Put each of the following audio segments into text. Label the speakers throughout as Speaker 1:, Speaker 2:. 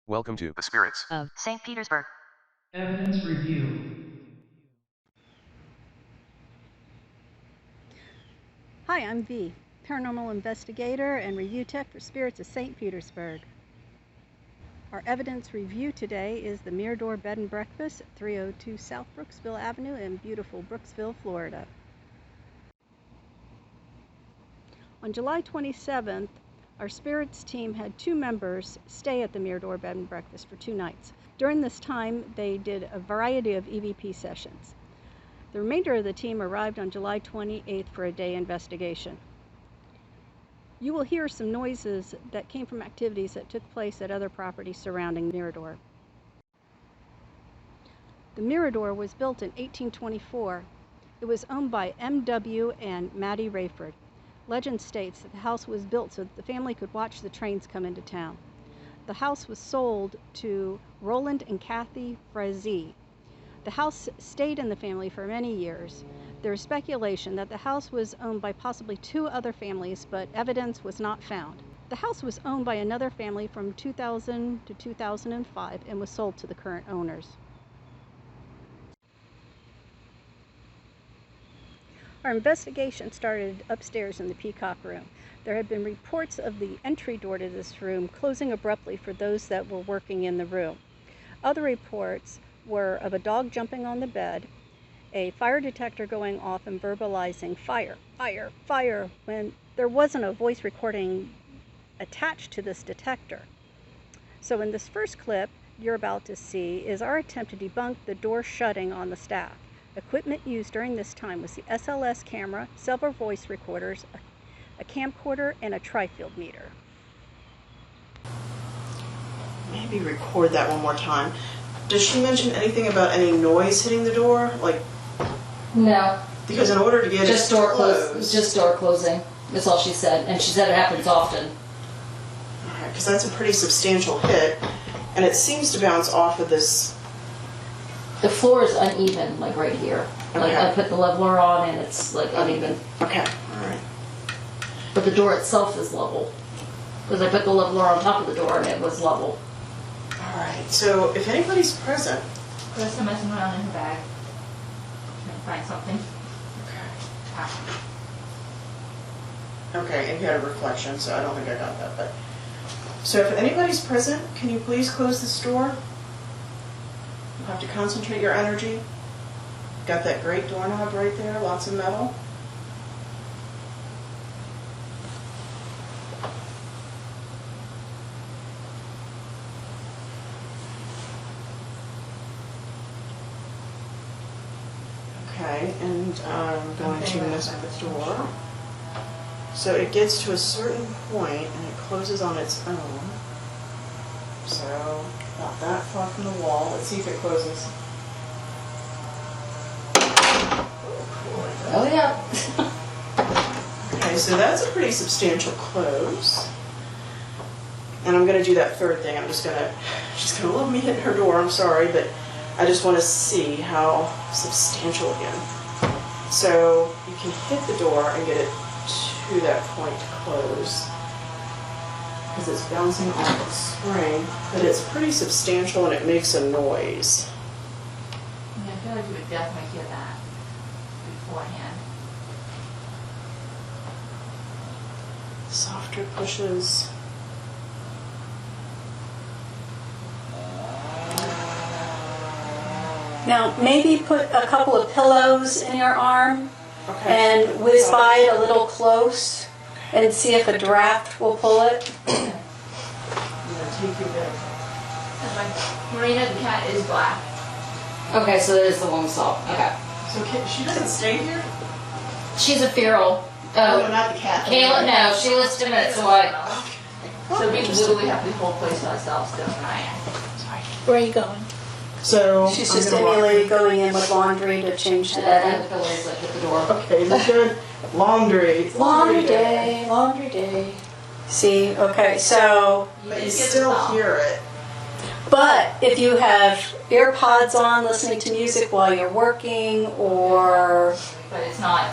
Speaker 1: Welcome to the spirits
Speaker 2: of St. Petersburg.
Speaker 3: Evidence review.
Speaker 4: Hi, I'm V, paranormal investigator and review tech for Spirits of St. Petersburg. Our evidence review today is the Mirador Bed and Breakfast at 302 South Brooksville Avenue in beautiful Brooksville, Florida. On July 27th, our Spirits team had 2 members stay at the Mirador Bed and Breakfast for 2 nights. During this time, they did a variety of EVP sessions. The remainder of the team arrived on July 28th for a day investigation. You will hear some noises that came from activities that took place at other properties surrounding Mirador. The Mirador was built in 1824. It was owned by M.W. and Mattie Rayford. Legend states that the house was built so that the family could watch the trains come into town. The house was sold to Roland and Kathy Frazee. The house stayed in the family for many years. There is speculation that the house was owned by possibly 2 other families, but evidence was not found. The house was owned by another family from 2000 to 2005 and was sold to the current owners. Our investigation started upstairs in the Peacock Room. There had been reports of the entry door to this room closing abruptly for those that were working in the room. Other reports were of a dog jumping on the bed, a fire detector going off and verbalizing fire, fire, fire, when there wasn't a voice recording attached to this detector. So in this first clip you're about to see is our attempt to debunk the door shutting on the staff. Equipment used during this time was the SLS camera, several voice recorders, a camcorder, and a tri-field meter.
Speaker 5: Maybe record that one more time. Does she mention anything about any noise hitting the door? Like,
Speaker 2: No,
Speaker 5: because in order to get
Speaker 2: just
Speaker 5: it
Speaker 2: door
Speaker 5: closed,
Speaker 2: just door closing. That's all she said, and she said it happens often.
Speaker 5: alright, because that's a pretty substantial hit, and it seems to bounce off of this.
Speaker 2: The floor is uneven, like right here. Like
Speaker 5: Okay.
Speaker 2: I put the leveler on, and it's like uneven.
Speaker 5: Okay, all right.
Speaker 2: But the door itself is level, because I put the leveler on top of the door, and it was level.
Speaker 5: All right. So if anybody's present,
Speaker 6: Just messing around in her bag. Trying to find something.
Speaker 5: okay, and you had a reflection, so I don't think I got that. But so if anybody's present, can you please close this door? You have to concentrate your energy. Got that great doorknob right there, lots of metal. Okay, and I'm going to mess with the door. So it gets to a certain point and it closes on its own. So not that far from the wall. Let's see if it closes.
Speaker 2: Oh yeah.
Speaker 5: Okay, so that's a pretty substantial close. And I'm gonna do that third thing. She's gonna love me hitting her door, I'm sorry, but I just wanna see how substantial again. So you can hit the door and get it to that point to close. Because it's bouncing off the spring, but it's pretty substantial and it makes a noise.
Speaker 6: Yeah, I feel like you would definitely hear that beforehand.
Speaker 5: Softer pushes.
Speaker 4: Now, maybe put a couple of pillows in your arm
Speaker 5: Okay.
Speaker 4: and whiz by it a little close and see if a draft will pull it.
Speaker 5: I'm gonna take you back.
Speaker 6: Marina the cat is black.
Speaker 2: Okay, so that is the one we saw. Okay.
Speaker 5: So she doesn't stay here?
Speaker 2: She's a feral.
Speaker 5: Oh, not the cat.
Speaker 2: Kayla, no, she lives 10 minutes away.
Speaker 6: So we literally have the whole place to ourselves still tonight.
Speaker 4: Where are you going?
Speaker 5: So
Speaker 4: She's
Speaker 5: I'm
Speaker 4: just
Speaker 5: gonna walk-
Speaker 4: immediately going in with laundry to change the
Speaker 2: And I
Speaker 4: bed.
Speaker 2: had the pillows like at the door.
Speaker 5: Okay, that's good. Laundry.
Speaker 4: Laundry day, laundry day. See, okay, so,
Speaker 5: But you still hear it.
Speaker 4: but if you have ear pods on listening to music while you're working or,
Speaker 6: But it's not.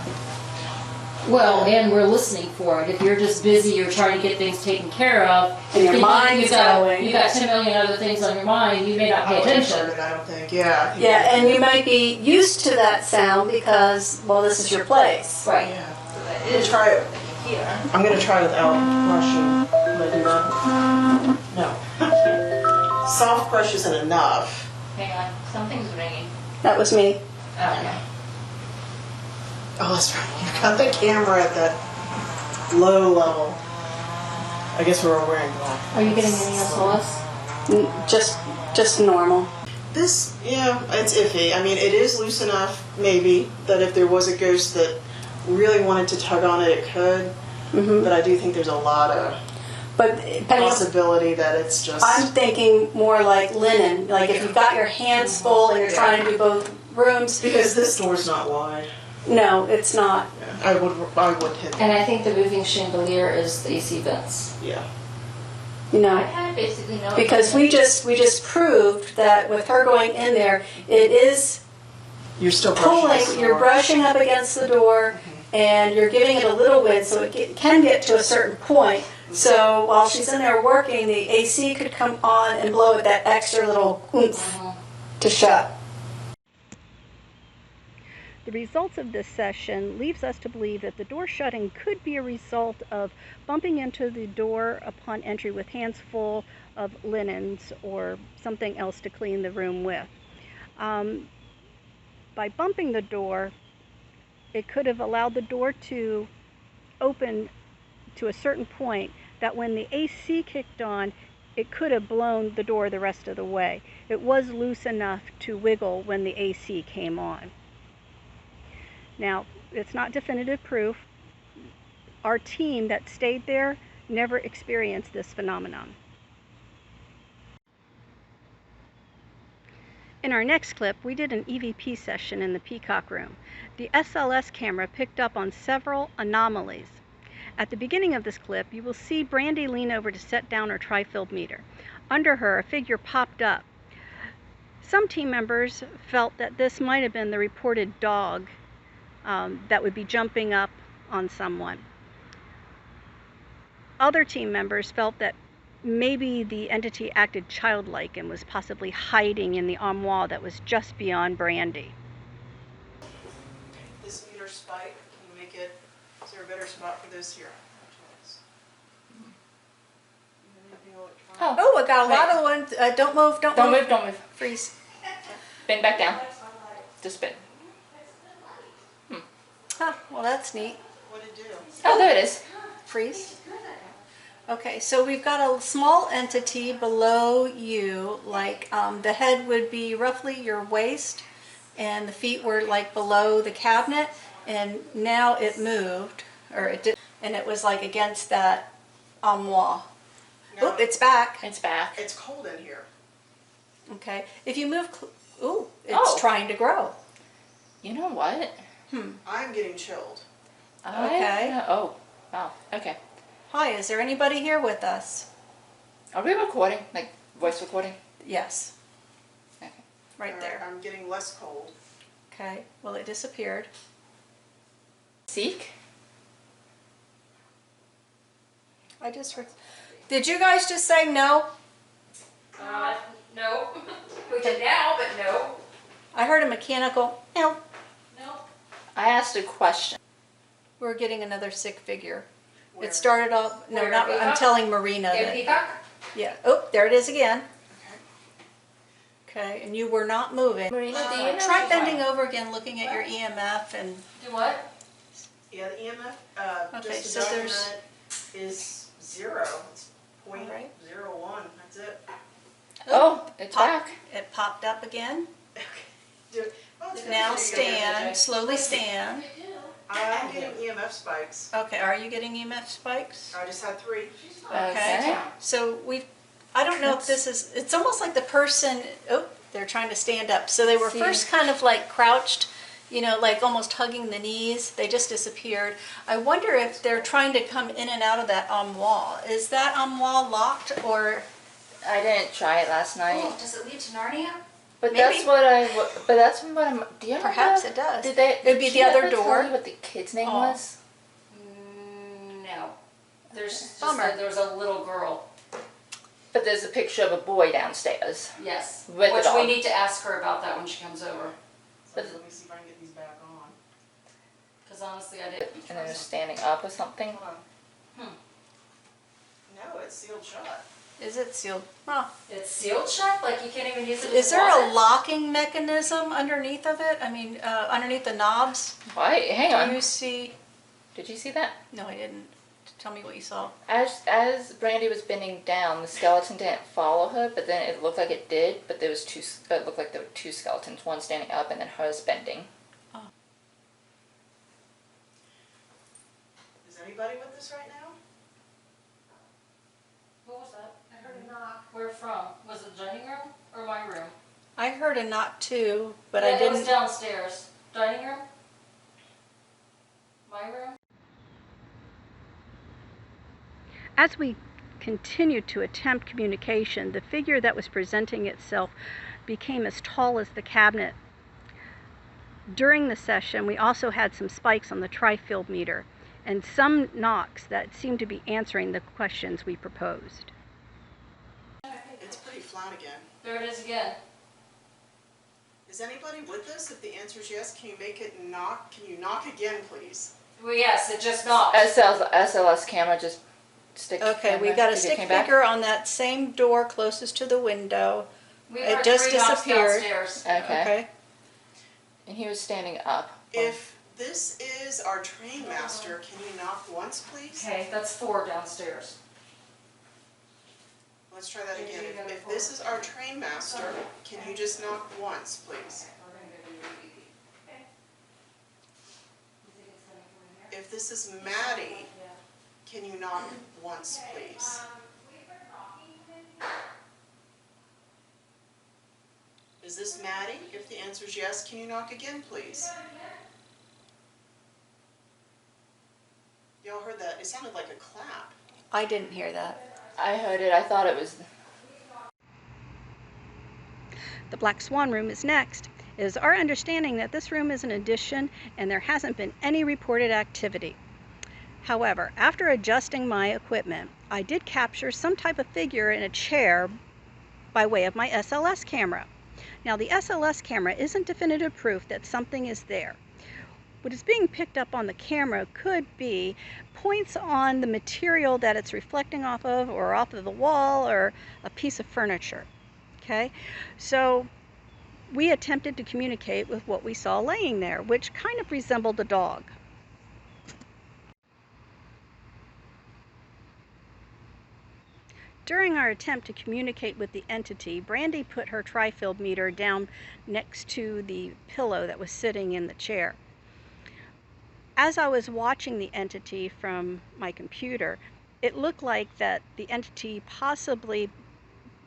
Speaker 2: Well, and we're listening for it. If you're just busy, you're trying to get things taken care of.
Speaker 4: And your mind's going.
Speaker 2: You got 10 million other things on your mind, you may not pay attention.
Speaker 5: I don't think, yeah.
Speaker 4: Yeah, and you might be used to that sound because, well, this is your place.
Speaker 2: Right.
Speaker 5: Yeah. I'm gonna try it.
Speaker 6: Here.
Speaker 5: I'm gonna try without brushing. Can I do that? No. Soft brush isn't enough.
Speaker 6: Hang on, something's ringing.
Speaker 4: That was me.
Speaker 6: Oh, okay.
Speaker 5: Oh, that's right. You've got the camera at that low level. I guess we're all wearing black.
Speaker 2: Are you getting any SOS?
Speaker 4: Just normal.
Speaker 5: This, yeah, it's iffy. I mean, it is loose enough, maybe, that if there was a ghost that really wanted to tug on it, it could.
Speaker 4: Mm-hmm.
Speaker 5: But I do think there's a lot of
Speaker 4: But Penny,
Speaker 5: possibility that it's just.
Speaker 4: I'm thinking more like linen. Like if you've got your hands full and you're trying to do both rooms.
Speaker 5: Because this door's not wide.
Speaker 4: No, it's not.
Speaker 5: Yeah, I would hit
Speaker 2: And I think the moving chandelier is the AC vents.
Speaker 5: Yeah.
Speaker 4: You know.
Speaker 6: I had basically no.
Speaker 4: Because we just proved that with her going in there, it is
Speaker 5: You're still brushing
Speaker 4: pulling,
Speaker 5: this
Speaker 4: you're
Speaker 5: door.
Speaker 4: brushing up against the door, and you're giving it a little wind so it can get to a certain point. So while she's in there working, the AC could come on and blow it that extra little oomph to shut. The results of this session leaves us to believe that the door shutting could be a result of bumping into the door upon entry with hands full of linens or something else to clean the room with. By bumping the door, it could have allowed the door to open to a certain point that when the AC kicked on, it could have blown the door the rest of the way. It was loose enough to wiggle when the AC came on. Now, it's not definitive proof. Our team that stayed there never experienced this phenomenon. In our next clip, we did an EVP session in the Peacock room. The SLS camera picked up on several anomalies. At the beginning of this clip, you will see Brandy lean over to set down her tri-field meter. Under her, a figure popped up. Some team members felt that this might have been the reported dog that would be jumping up on someone. Other team members felt that maybe the entity acted childlike and was possibly hiding in the armoire that was just beyond Brandy.
Speaker 5: This meter spike, can you make it, is there a better spot for this here?
Speaker 6: Oh,
Speaker 4: I got a lot of ones. Don't move, don't move.
Speaker 6: don't move.
Speaker 4: Freeze.
Speaker 6: Bend back down. Just spin.
Speaker 4: Huh, well, that's neat.
Speaker 5: What did it do?
Speaker 6: Oh, there it is.
Speaker 4: Freeze. Okay, so we've got a small entity below you, like the head would be roughly your waist, and the feet were like below the cabinet, and now it moved, or it did, and it was like against that armoire.
Speaker 5: No,
Speaker 4: Oop, it's back.
Speaker 6: It's back.
Speaker 5: It's cold in here.
Speaker 4: Okay, if you move, ooh, it's
Speaker 6: Oh.
Speaker 4: trying to grow.
Speaker 6: You know what?
Speaker 5: I'm getting chilled.
Speaker 4: Okay.
Speaker 6: Oh, wow. Okay.
Speaker 4: Hi, is there anybody here with us?
Speaker 6: Are we recording? Like voice recording?
Speaker 4: Yes,
Speaker 6: Okay.
Speaker 4: right there.
Speaker 5: I'm getting less cold.
Speaker 4: Okay, well, it disappeared.
Speaker 6: Seek?
Speaker 4: I just heard. Did you guys just say no?
Speaker 6: No. We did now, but no.
Speaker 4: I heard a mechanical no.
Speaker 6: No. I asked a question.
Speaker 4: We're getting another sick figure.
Speaker 5: Where?
Speaker 4: It started off. No,
Speaker 6: Where,
Speaker 4: not. I'm
Speaker 6: Peacock?
Speaker 4: telling Marina that.
Speaker 6: Peacock?
Speaker 4: Yeah. Oh, there it is again.
Speaker 5: Okay.
Speaker 4: Okay, and you were not moving.
Speaker 6: Marina, do you know?
Speaker 4: Try bending over again, looking at your EMF, and
Speaker 6: Do what?
Speaker 5: Yeah, the EMF,
Speaker 4: Okay,
Speaker 5: just to
Speaker 4: so
Speaker 5: document
Speaker 4: there's-
Speaker 5: it, is 0. It's point
Speaker 4: Alright.
Speaker 5: 0.01. That's it.
Speaker 6: Oh, it's
Speaker 4: pop-
Speaker 6: back.
Speaker 4: It popped up again.
Speaker 5: Okay. Do it. Oh, it's
Speaker 4: Now
Speaker 5: good.
Speaker 4: stand. Slowly stand.
Speaker 5: I'm getting EMF spikes.
Speaker 4: Okay, are you getting EMF spikes?
Speaker 5: I just had 3.
Speaker 6: Okay.
Speaker 4: So I don't know if this is, it's almost like the person, oh, they're trying to stand up. So they were
Speaker 6: See.
Speaker 4: first kind of like crouched, you know, like almost hugging the knees. They just disappeared. I wonder if they're trying to come in and out of that armoire. Is that armoire locked, or?
Speaker 6: I didn't try it last night.
Speaker 4: Does it lead to Narnia?
Speaker 6: But
Speaker 4: Maybe.
Speaker 6: that's what But that's what I'm. Do you
Speaker 4: Perhaps
Speaker 6: know,
Speaker 4: it does.
Speaker 6: Did they?
Speaker 4: It'd be
Speaker 6: did
Speaker 4: the
Speaker 6: she
Speaker 4: other
Speaker 6: ever tell
Speaker 4: door.
Speaker 6: you what the kid's name
Speaker 4: Oh.
Speaker 6: was?
Speaker 2: There's just
Speaker 4: Bummer.
Speaker 2: that there's a little girl.
Speaker 1: But there's a picture of a boy downstairs.
Speaker 2: Yes.
Speaker 1: With the
Speaker 2: Which
Speaker 1: dog.
Speaker 2: we need to ask her about that when she comes over.
Speaker 5: So let me see if I can get these back on.
Speaker 2: Because honestly, I didn't.
Speaker 1: And then they're standing up or something.
Speaker 5: Hold on. No, it's sealed shut.
Speaker 7: Is it sealed? Huh.
Speaker 2: It's sealed shut? Like you can't even use it as
Speaker 7: Is there a
Speaker 2: closet?
Speaker 7: locking mechanism underneath of it? I mean, underneath the knobs?
Speaker 1: Why? Hang
Speaker 7: Do
Speaker 1: on.
Speaker 7: you see?
Speaker 1: Did you see that?
Speaker 7: No, I didn't. Tell me what you saw.
Speaker 1: As Brandy was bending down, the skeleton didn't follow her, but then it looked like it did. But there was two. It looked like there were two skeletons, one standing up and then hers bending.
Speaker 5: Is anybody with us right now?
Speaker 2: What was that? I heard a knock. Where from? Was it the dining room or my room?
Speaker 7: I heard a knock too, but
Speaker 2: Yeah,
Speaker 7: I
Speaker 2: It was
Speaker 7: didn't.
Speaker 2: downstairs. Dining room? My room?
Speaker 4: As we continued to attempt communication, the figure that was presenting itself became as tall as the cabinet. During the session, we also had some spikes on the tri-field meter and some knocks that seemed to be answering the questions we proposed.
Speaker 5: It's pretty flat again.
Speaker 2: There it is again.
Speaker 5: Is anybody with us? If the answer is yes, can you make it knock? Can you knock again, please?
Speaker 2: Well, yes, it just knocked.
Speaker 1: SLS camera just stick.
Speaker 7: Okay, we
Speaker 1: camera.
Speaker 7: got a
Speaker 1: Did it
Speaker 7: stick
Speaker 1: came back?
Speaker 7: figure on that same door closest to the window.
Speaker 2: We
Speaker 7: it
Speaker 2: heard
Speaker 7: just
Speaker 2: 3 knocks
Speaker 7: disappeared.
Speaker 2: downstairs.
Speaker 1: Okay.
Speaker 7: Okay.
Speaker 1: And he was standing up.
Speaker 5: If this is our train master, can you knock once, please?
Speaker 2: Okay, that's 4 downstairs.
Speaker 5: Let's try that again. If this is our train master, can you just knock once, please? If this is Maddie, can you knock once, please? Is this Maddie? If the answer is yes, can you knock again, please? Y'all heard that? It sounded like a clap.
Speaker 7: I didn't hear that.
Speaker 1: I heard it. I thought it was.
Speaker 4: The Black Swan room is next. It is our understanding that this room is an addition and there hasn't been any reported activity. However, after adjusting my equipment, I did capture some type of figure in a chair by way of my SLS camera. Now, the SLS camera isn't definitive proof that something is there. What is being picked up on the camera could be points on the material that it's reflecting off of, or off of the wall, or a piece of furniture. Okay, so we attempted to communicate with what we saw laying there, which kind of resembled a dog. During our attempt to communicate with the entity, Brandy put her tri-field meter down next to the pillow that was sitting in the chair. As I was watching the entity from my computer, it looked like that the entity possibly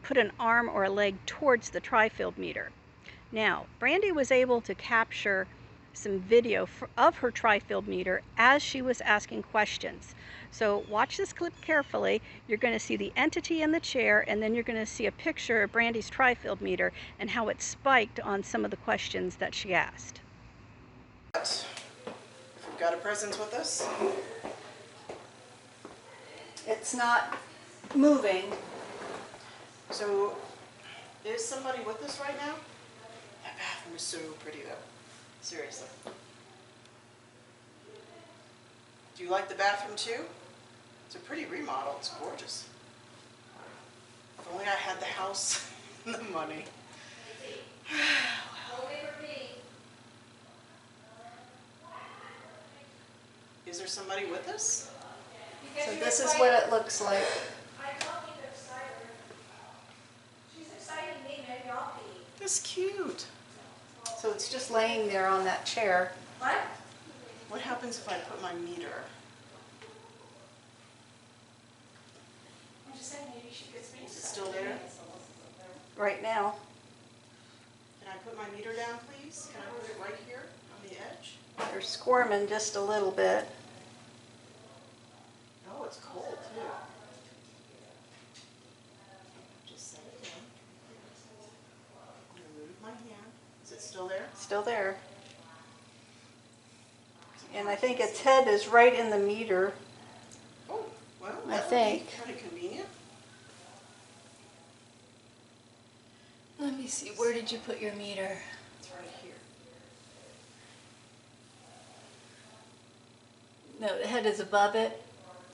Speaker 4: put an arm or a leg towards the tri-field meter. Now, Brandy was able to capture some video of her tri-field meter as she was asking questions. So watch this clip carefully. You're going to see the entity in the chair, and then you're going to see a picture of Brandy's tri-field meter and how it spiked on some of the questions that she asked.
Speaker 5: If we've got a presence with us,
Speaker 7: It's not moving.
Speaker 5: so is somebody with us right now? That bathroom is so pretty though. Seriously. Do you like the bathroom too? It's a pretty remodel. It's gorgeous. If only I had the house and the money. Is there somebody with us?
Speaker 7: So this is what it looks like.
Speaker 8: I told you to excite her. She's exciting me, maybe I'll pee.
Speaker 5: That's cute.
Speaker 7: So it's just laying there on that chair.
Speaker 8: What?
Speaker 5: What happens if I put my meter?
Speaker 8: I'm just saying maybe she gets me.
Speaker 5: Is it still there?
Speaker 7: Right now.
Speaker 5: Can I put my meter down, please? Can I put it right here on the edge?
Speaker 7: They're squirming just a little bit.
Speaker 5: Oh, it's cold too. Just set it down. Remove my hand. Is it still there?
Speaker 7: Still there. And I think its head is right in the meter.
Speaker 5: Oh, Well,
Speaker 4: I
Speaker 5: that would
Speaker 4: think.
Speaker 5: be kind of convenient.
Speaker 4: Let me see, where did you put your meter?
Speaker 5: It's right here.
Speaker 4: No, the head is above it.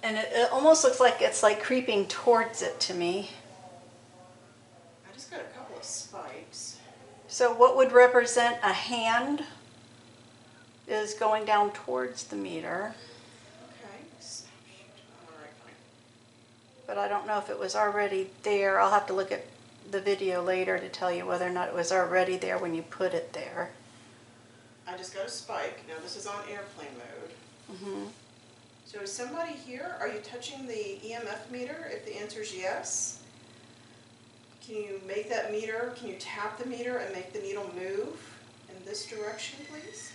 Speaker 4: And it almost looks like it's like creeping towards it to me.
Speaker 5: I just got a couple of spikes.
Speaker 4: So what would represent a hand is going down towards the meter.
Speaker 5: Okay. All right, fine.
Speaker 4: But I don't know if it was already there. I'll have to look at the video later to tell you whether or not it was already there when you put it there.
Speaker 5: I just got a spike. Now this is on airplane mode.
Speaker 4: Mm-hmm.
Speaker 5: So is somebody here? Are you touching the EMF meter? If the answer is yes, can you make that meter, can you tap the meter and make the needle move in this direction, please?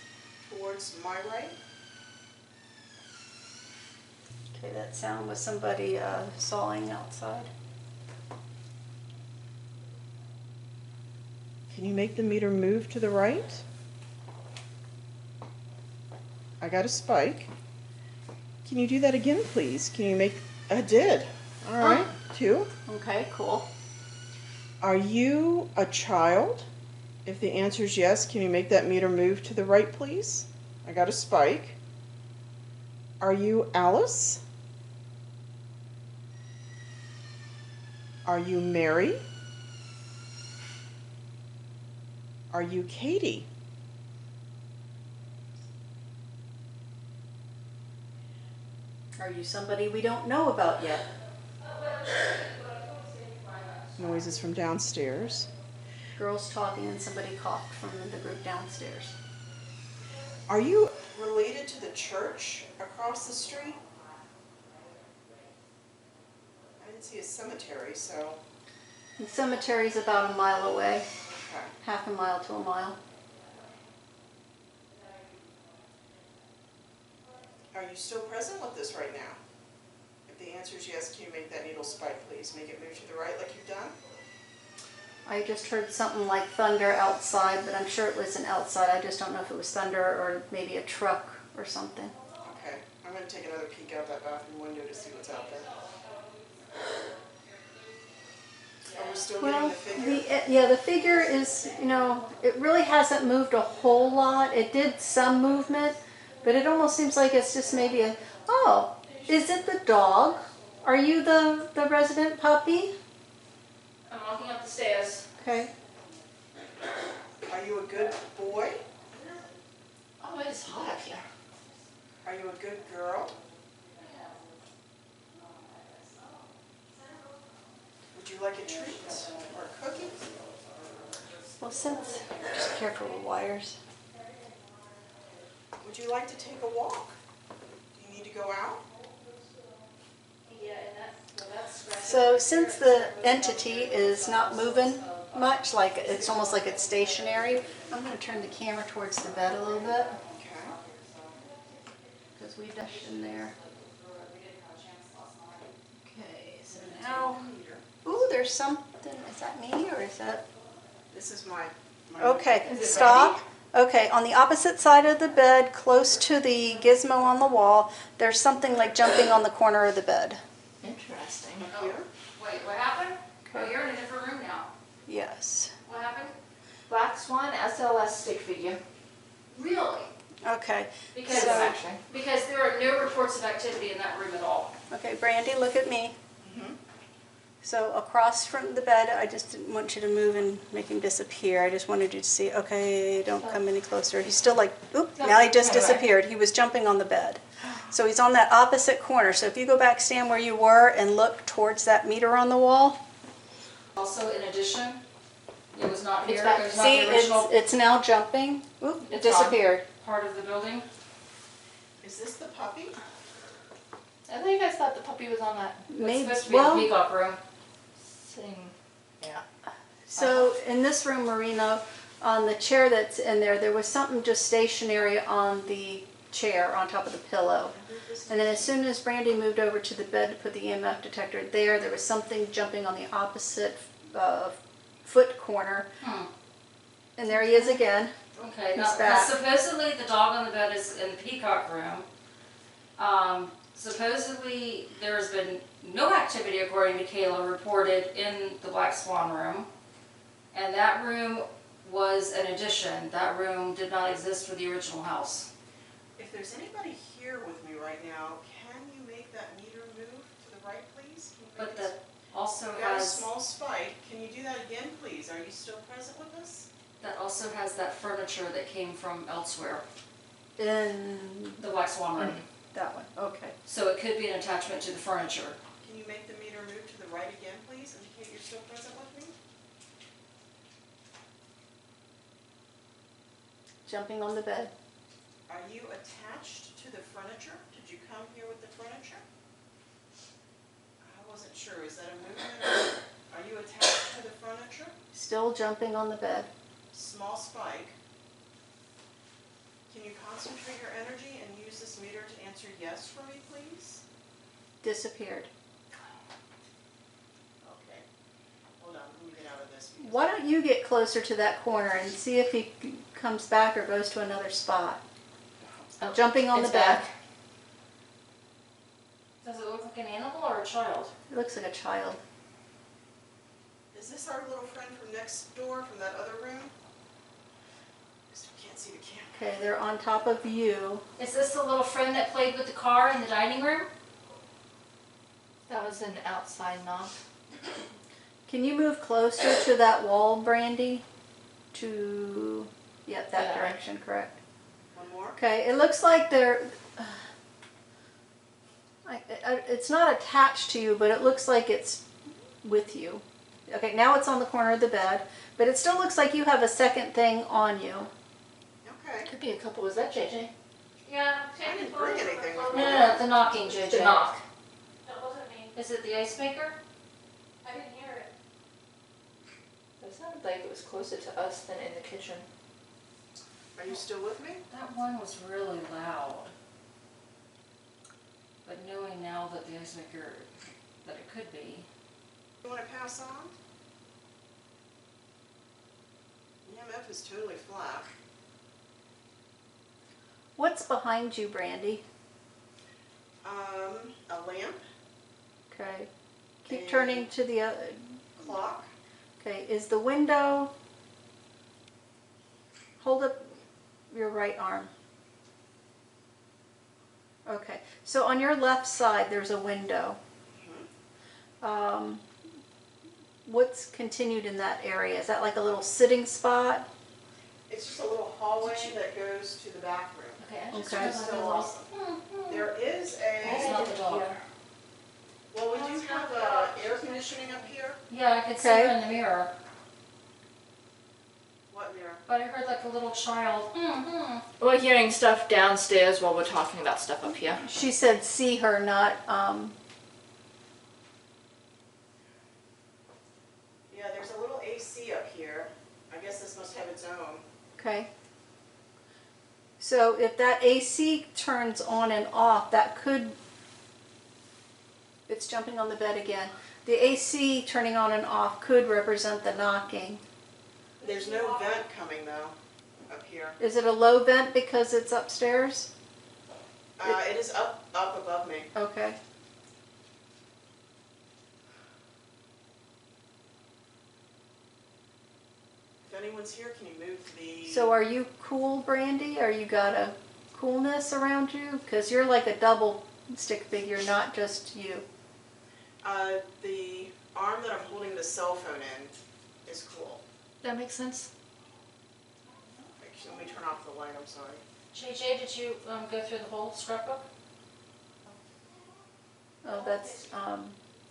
Speaker 5: Towards my right?
Speaker 4: Okay, that sound was somebody sawing outside.
Speaker 5: Can you make the meter move to the right? I got a spike. Can you do that again, please? Can you make, I did. All right, 2.
Speaker 4: Okay, cool.
Speaker 5: Are you a child? If the answer is yes, can you make that meter move to the right, please? I got a spike. Are you Alice? Are you Mary? Are you Katie?
Speaker 4: Are you somebody we don't know about yet?
Speaker 5: Noises from downstairs.
Speaker 4: Girls talking and somebody coughed from the group downstairs.
Speaker 5: Are you related to the church across the street? I didn't see a cemetery, so.
Speaker 4: The cemetery's about a mile away,
Speaker 5: Okay.
Speaker 4: half a mile to a mile.
Speaker 5: Are you still present with this right now? If the answer is yes, can you make that needle spike, please? Make it move to the right like you've done?
Speaker 4: I just heard something like thunder outside, but I'm sure it wasn't outside. I just don't know if it was thunder or maybe a truck or something.
Speaker 5: Okay, I'm going to take another peek out that bathroom window to see what's out there. Are we still getting the figure?
Speaker 4: The figure is, it really hasn't moved a whole lot. It did some movement, but it almost seems like it's just maybe is it the dog? Are you the resident puppy?
Speaker 1: I'm walking up the stairs.
Speaker 4: Okay.
Speaker 5: Are you a good boy?
Speaker 1: Oh, it is hot up here.
Speaker 5: Are you a good girl? Would you like a treat or a cookie?
Speaker 4: Well, just careful with wires.
Speaker 5: Would you like to take a walk? Do you need to go out?
Speaker 1: Yeah, and that's
Speaker 4: So since the entity is not moving much, like it's almost like it's stationary, I'm going to turn the camera towards the bed a little bit
Speaker 5: Okay.
Speaker 4: because we dashed in there. Okay, so now, ooh, there's something. Is that me or is that?
Speaker 5: This is my
Speaker 4: Okay, stop. Okay, on the opposite side of the bed, close to the gizmo on the wall, there's something like jumping on the corner of the bed.
Speaker 1: interesting.
Speaker 5: here.
Speaker 6: Wait, what happened? Oh, you're in a different room now.
Speaker 4: Yes.
Speaker 6: What happened?
Speaker 1: Black Swan SLS stick figure.
Speaker 6: Really?
Speaker 4: Okay.
Speaker 6: Because
Speaker 1: Actually.
Speaker 6: because there are no reports of activity in that room at all.
Speaker 4: Okay, Brandy, look at me.
Speaker 5: Mhm.
Speaker 4: So across from the bed, I just didn't want you to move and make him disappear. I just wanted you to see, okay, don't come any closer. He's still like, oop, now he just disappeared. He was jumping on the bed. So he's on that opposite corner. So if you go back, stand where you were and look towards that meter on the wall.
Speaker 6: Also, in addition, it was not here.
Speaker 1: back.
Speaker 6: It was not
Speaker 4: See,
Speaker 6: the original
Speaker 4: it's now jumping. Oop, it
Speaker 6: It's
Speaker 4: disappeared.
Speaker 6: part of the building.
Speaker 5: Is this the puppy?
Speaker 1: I think I thought the puppy was on that
Speaker 6: It's
Speaker 4: Maybe,
Speaker 6: supposed to be in the peacock room.
Speaker 1: sitting. Yeah.
Speaker 4: So in this room, Marino, on the chair that's in there, there was something just stationary on the chair on top of the pillow. And then as soon as Brandy moved over to the bed to put the EMF detector there, there was something jumping on the opposite foot corner. And there he is again.
Speaker 6: Okay,
Speaker 4: He's
Speaker 6: now
Speaker 4: back.
Speaker 6: supposedly the dog on the bed is in the peacock room.
Speaker 9: Supposedly, there has been no activity, according to Kayla, reported in the Black Swan room. And that room was an addition. That room did not exist for the original house.
Speaker 5: If there's anybody here with me right now, can you make that meter move to the right, please? Can you make
Speaker 9: But
Speaker 5: it
Speaker 9: that also
Speaker 5: We've got a
Speaker 9: has,
Speaker 5: small spike. Can you do that again, please? Are you still present with us?
Speaker 9: that also has that furniture that came from elsewhere,
Speaker 4: In
Speaker 9: the Black Swan room.
Speaker 4: that one, okay.
Speaker 9: So it could be an attachment to the furniture.
Speaker 5: Can you make the meter move to the right again, please? Indicate you're still present with me?
Speaker 4: Jumping on the bed.
Speaker 5: Are you attached to the furniture? Did you come here with the furniture? I wasn't sure. Is that a movement? Are you attached to the furniture?
Speaker 4: Still jumping on the bed.
Speaker 5: Small spike. Can you concentrate your energy and use this meter to answer yes for me, please?
Speaker 4: Disappeared.
Speaker 5: Okay. Hold on. Let me get out of this.
Speaker 4: Why don't you get closer to that corner and see if he comes back or goes to another spot?
Speaker 1: Oh,
Speaker 4: Jumping on the
Speaker 1: it's
Speaker 4: bed.
Speaker 1: back.
Speaker 9: Does it look like an animal or a child?
Speaker 4: It looks like a child.
Speaker 5: Is this our little friend from next door, from that other room? I still can't see the camera.
Speaker 4: Okay, they're on top of you.
Speaker 9: Is this the little friend that played with the car in the dining room?
Speaker 1: That was an outside knock.
Speaker 4: Can you move closer to that wall, Brandy? To, yep, that
Speaker 1: Yeah.
Speaker 4: direction, correct.
Speaker 5: One more.
Speaker 4: Okay, it looks like they're, it's not attached to you, but it looks like it's with you. Okay, now it's on the corner of the bed, but it still looks like you have a second thing on you.
Speaker 5: Okay.
Speaker 1: Could be a couple. Was that JJ?
Speaker 6: Yeah,
Speaker 5: I didn't bring anything with me.
Speaker 9: No, the knocking, JJ.
Speaker 1: The knock.
Speaker 6: That wasn't me.
Speaker 9: Is it the ice maker?
Speaker 6: I didn't hear it.
Speaker 1: It sounded like it was closer to us than in the kitchen.
Speaker 5: Are you still with me?
Speaker 9: That one was really loud. But knowing now that the ice maker, that it could be.
Speaker 5: You want to pass on? EMF is totally flat.
Speaker 4: What's behind you, Brandy?
Speaker 5: A lamp,
Speaker 4: Okay. Keep turning to the other.
Speaker 5: clock.
Speaker 4: Okay, is the window, hold up your right arm. Okay, so on your left side there's a window. What's continued in that area? Is that like a little sitting spot?
Speaker 5: It's just a little hallway that goes to the back room.
Speaker 9: Okay, I just
Speaker 4: Okay.
Speaker 9: realized
Speaker 5: Still
Speaker 9: I lost.
Speaker 5: There is
Speaker 9: That's
Speaker 5: a,
Speaker 9: not the dog.
Speaker 5: well, we do have air conditioning up here.
Speaker 9: Yeah, I could see
Speaker 4: Okay.
Speaker 9: her in the mirror.
Speaker 5: What mirror?
Speaker 9: But I heard like a little child.
Speaker 1: We're hearing stuff downstairs while we're talking about stuff up here.
Speaker 4: She said see her, not,
Speaker 5: Yeah, there's a little AC up here. I guess this must have its own.
Speaker 4: okay. So if that AC turns on and off, that could, it's jumping on the bed again. The AC turning on and off could represent the knocking.
Speaker 5: There's no vent coming though, up here.
Speaker 4: Is it a low vent because it's upstairs?
Speaker 5: It is up above me.
Speaker 4: Okay.
Speaker 5: If anyone's here, can you move the?
Speaker 4: So are you cool, Brandy? Are you got a coolness around you? Because you're like a double stick figure, not just you.
Speaker 5: The arm that I'm holding the cell phone in is cool.
Speaker 1: That makes sense.
Speaker 5: Actually, let me turn off the light, I'm sorry.
Speaker 9: JJ, did you go through the whole scrapbook?
Speaker 4: Oh, that's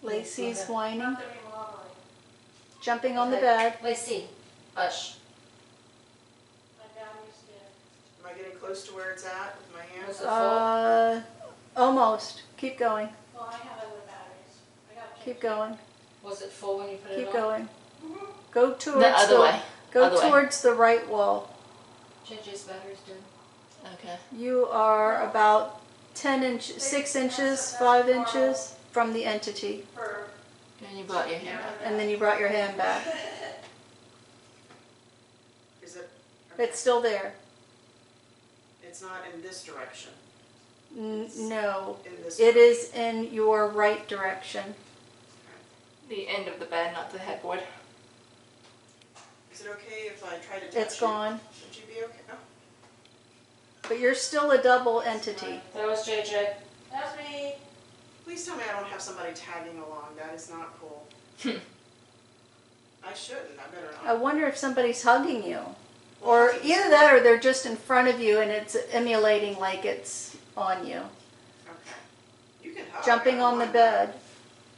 Speaker 4: Lacey's
Speaker 1: Okay.
Speaker 4: whining,
Speaker 6: Not the remodeling.
Speaker 4: jumping on the
Speaker 9: Okay.
Speaker 4: bed.
Speaker 9: Lacey, hush.
Speaker 6: My battery's dead.
Speaker 5: Am I getting close to where it's at with my hand?
Speaker 9: Was it full?
Speaker 4: Almost. Keep going.
Speaker 6: Well, I have other batteries. I gotta
Speaker 4: Keep
Speaker 6: check.
Speaker 4: going.
Speaker 9: Was it full when you put it
Speaker 4: Keep
Speaker 9: on?
Speaker 4: going. Go towards
Speaker 1: The other way.
Speaker 4: Go
Speaker 1: Other way.
Speaker 4: towards the right wall.
Speaker 9: JJ's battery's dead.
Speaker 1: Okay.
Speaker 4: You are about 6 inches, 5 inches from the entity,
Speaker 6: For,
Speaker 1: And you brought your hand up.
Speaker 4: and then you brought your hand back.
Speaker 5: Is it?
Speaker 4: It's still there.
Speaker 5: It's not in this direction.
Speaker 4: No,
Speaker 5: In this
Speaker 4: it
Speaker 5: room?
Speaker 4: is in your right direction.
Speaker 1: The end of the bed, not the headboard.
Speaker 5: Is it okay if I try to touch
Speaker 4: It's
Speaker 5: it?
Speaker 4: gone,
Speaker 5: Should you be okay? Oh.
Speaker 4: but you're still a double entity.
Speaker 9: That was JJ.
Speaker 8: That's me.
Speaker 5: Please tell me I don't have somebody tagging along. That is not cool. I shouldn't. I better
Speaker 4: I
Speaker 5: not.
Speaker 4: wonder if somebody's hugging you.
Speaker 5: Well,
Speaker 4: Or
Speaker 5: hugging's
Speaker 4: either that or they're just in front of you and it's emulating like it's on you.
Speaker 5: Okay. You can hug.
Speaker 4: Jumping
Speaker 5: I don't
Speaker 4: on the
Speaker 5: mind
Speaker 4: bed.
Speaker 5: that.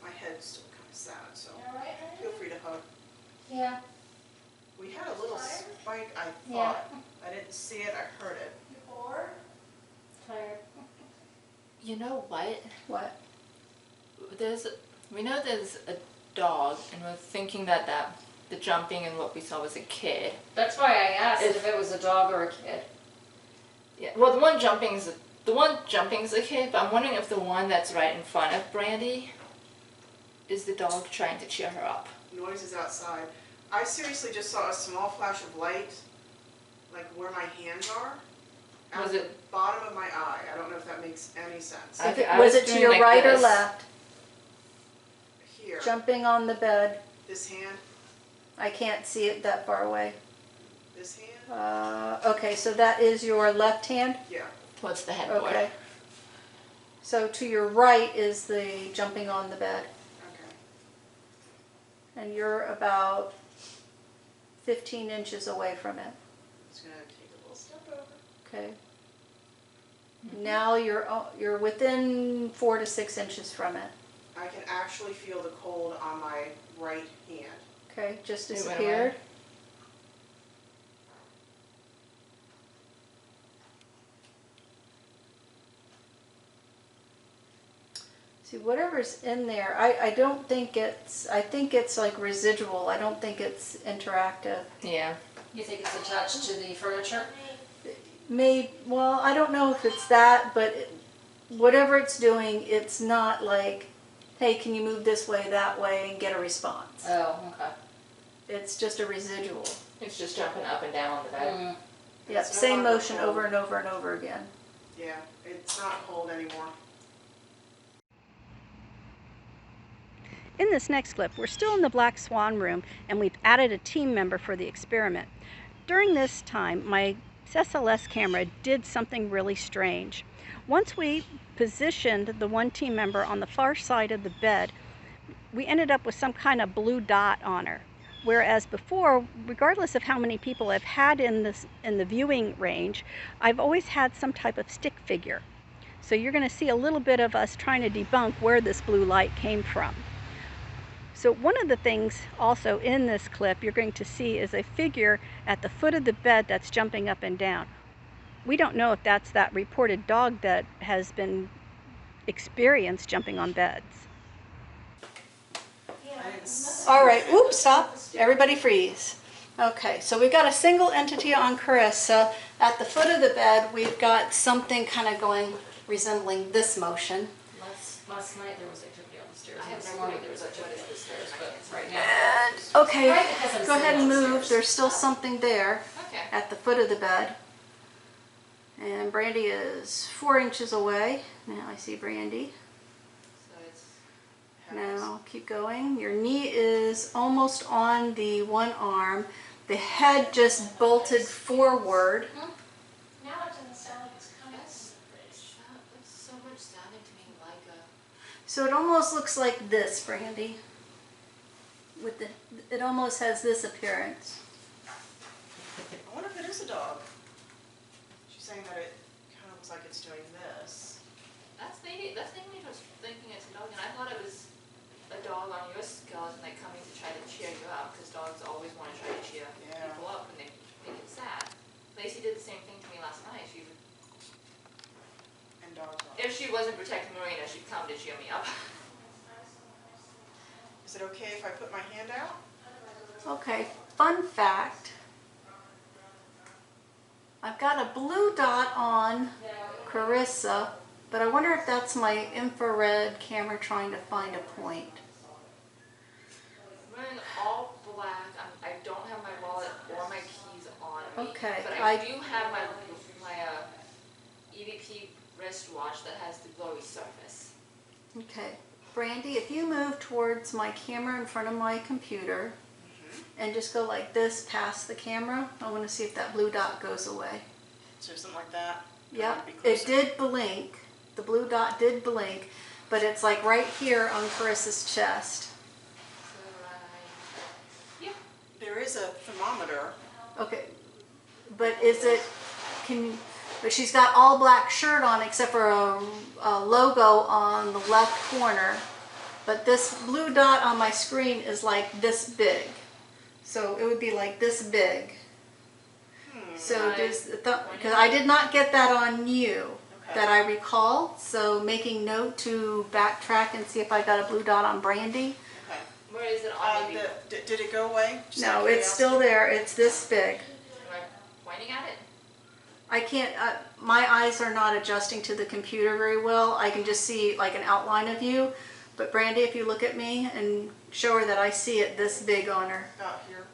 Speaker 5: My head's still kind of sad, so
Speaker 8: You alright, honey?
Speaker 5: feel free to hug.
Speaker 9: Yeah.
Speaker 5: We had a little spike, I
Speaker 9: Yeah.
Speaker 5: thought. I didn't see it, I heard it.
Speaker 8: You bored?
Speaker 9: Tired.
Speaker 1: You know what?
Speaker 4: What?
Speaker 1: We know there's a dog, and we're thinking that the jumping and what we saw was a kid.
Speaker 9: That's why I asked if it was a dog or a kid.
Speaker 1: Yeah. Well, the one jumping's a kid, but I'm wondering if the one that's right in front of Brandy is the dog trying to cheer her up.
Speaker 5: Noises outside. I seriously just saw a small flash of light, like where my hands are. At
Speaker 1: Was
Speaker 5: the
Speaker 1: it-
Speaker 5: bottom of my eye. I don't know if that makes any sense.
Speaker 1: I-
Speaker 4: Was
Speaker 1: was
Speaker 4: it to
Speaker 1: doing
Speaker 4: your
Speaker 1: like
Speaker 4: right or
Speaker 1: this.
Speaker 4: left?
Speaker 5: Here.
Speaker 4: Jumping on the bed.
Speaker 5: This hand.
Speaker 4: I can't see it that far away.
Speaker 5: This hand.
Speaker 4: Okay, so that is your left hand?
Speaker 5: Yeah.
Speaker 1: Towards the headboard.
Speaker 4: Okay. So to your right is the jumping on the bed.
Speaker 5: Okay.
Speaker 4: And you're about 15 inches away from it.
Speaker 5: Just gonna take a little step over.
Speaker 4: Okay. Now you're within 4 to 6 inches from it.
Speaker 5: I can actually feel the cold on my right hand.
Speaker 4: Okay, just
Speaker 1: It went
Speaker 4: disappeared.
Speaker 1: away.
Speaker 4: See, whatever's in there, I don't think I think it's like residual. I don't think it's interactive.
Speaker 1: Yeah.
Speaker 9: You think it's attached to the furniture?
Speaker 4: Well, I don't know if it's that, but whatever it's doing, it's not like, hey, can you move this way, that way, and get a response.
Speaker 9: Oh, okay.
Speaker 4: It's just a residual.
Speaker 1: It's just jumping up and down on the bed.
Speaker 9: Mm.
Speaker 4: Yep,
Speaker 5: It's no
Speaker 4: same
Speaker 5: longer
Speaker 4: motion
Speaker 5: cold.
Speaker 4: over and over and over again.
Speaker 5: Yeah, it's not cold anymore.
Speaker 4: In this next clip, we're still in the Black Swan room, and we've added a team member for the experiment. During this time, my SLS camera did something really strange. Once we positioned the one team member on the far side of the bed, we ended up with some kind of blue dot on her. Whereas before, regardless of how many people I've had in the viewing range, I've always had some type of stick figure. So you're going to see a little bit of us trying to debunk where this blue light came from. So one of the things also in this clip you're going to see is a figure at the foot of the bed that's jumping up and down. We don't know if that's that reported dog that has been experienced jumping on beds. All right, oops, stop. Everybody freeze. Okay, so we've got a single entity on Carissa. At the foot of the bed, we've got something kind of going, resembling this motion.
Speaker 9: Last night there was activity on the stairs. And this morning there was activity on the stairs, but right now.
Speaker 4: And, okay,
Speaker 9: Right, it hasn't
Speaker 4: go ahead
Speaker 9: seen
Speaker 4: and move.
Speaker 9: downstairs.
Speaker 4: There's still something there
Speaker 1: Okay.
Speaker 4: at the foot of the bed. And Brandy is 4 inches away. Now I see Brandy.
Speaker 1: So it's
Speaker 4: Now keep going. Your knee is almost on the one arm. The head just bolted forward.
Speaker 8: Now it doesn't sound like it's coming.
Speaker 1: that's so much sounding to me like a
Speaker 4: So it almost looks like this, Brandy. It almost has this appearance.
Speaker 5: I wonder if it is a dog. She's saying that it kind of looks like it's doing this.
Speaker 1: That's maybe I was thinking it's a dog, and I thought it was a dog on your skeleton like coming to try to cheer you up, because dogs always want to try to cheer
Speaker 5: Yeah.
Speaker 1: people up when they get sad. Lacey did the same thing to me last night.
Speaker 5: And dogs are.
Speaker 1: If she wasn't protecting Marina, she'd come to cheer me up.
Speaker 5: Is it okay if I put my hand out?
Speaker 4: Okay, fun fact. I've got a blue dot on Carissa, but I wonder if that's my infrared camera trying to find a point.
Speaker 1: I'm in all black. I don't have my wallet or my keys on me.
Speaker 4: Okay,
Speaker 1: But
Speaker 4: I-
Speaker 1: I do have my EVP wristwatch that has the glowy surface.
Speaker 4: Okay. Brandy, if you move towards my camera in front of my computer and just go like this past the camera, I want to see if that blue dot goes away.
Speaker 5: So something like that?
Speaker 4: Yep,
Speaker 5: Be
Speaker 4: it
Speaker 5: closer.
Speaker 4: did blink. The blue dot did blink, but it's like right here on Carissa's chest.
Speaker 1: So yeah.
Speaker 5: There is a thermometer.
Speaker 4: Okay, but is it, but she's got all black shirt on except for a logo on the left corner. But this blue dot on my screen is like this big. So it would be like this big. So because I did not get that on you that I recall. So making note to backtrack and see if I got a blue dot on Brandy.
Speaker 5: Okay.
Speaker 1: Where is it on the
Speaker 5: Did it go away? Just out
Speaker 4: No,
Speaker 5: of
Speaker 4: it's still
Speaker 5: curiosity?
Speaker 4: there. It's this big.
Speaker 1: Am I pointing at it?
Speaker 4: I can't, my eyes are not adjusting to the computer very well. I can just see like an outline of you. But Brandy, if you look at me and show her that I see it this big on her.
Speaker 5: About here.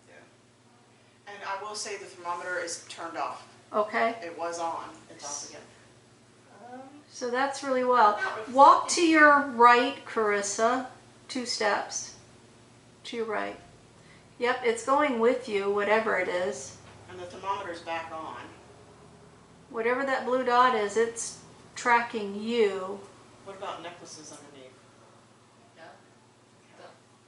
Speaker 5: Yeah. And I will say the thermometer is turned off.
Speaker 4: Okay?
Speaker 5: It was on. It's off again.
Speaker 4: So that's really well. Walk to your right, Carissa. 2 steps. To your right. Yep, it's going with you, whatever it is.
Speaker 5: And the thermometer's back on.
Speaker 4: Whatever that blue dot is, it's tracking you.
Speaker 5: What about necklaces underneath?
Speaker 1: No.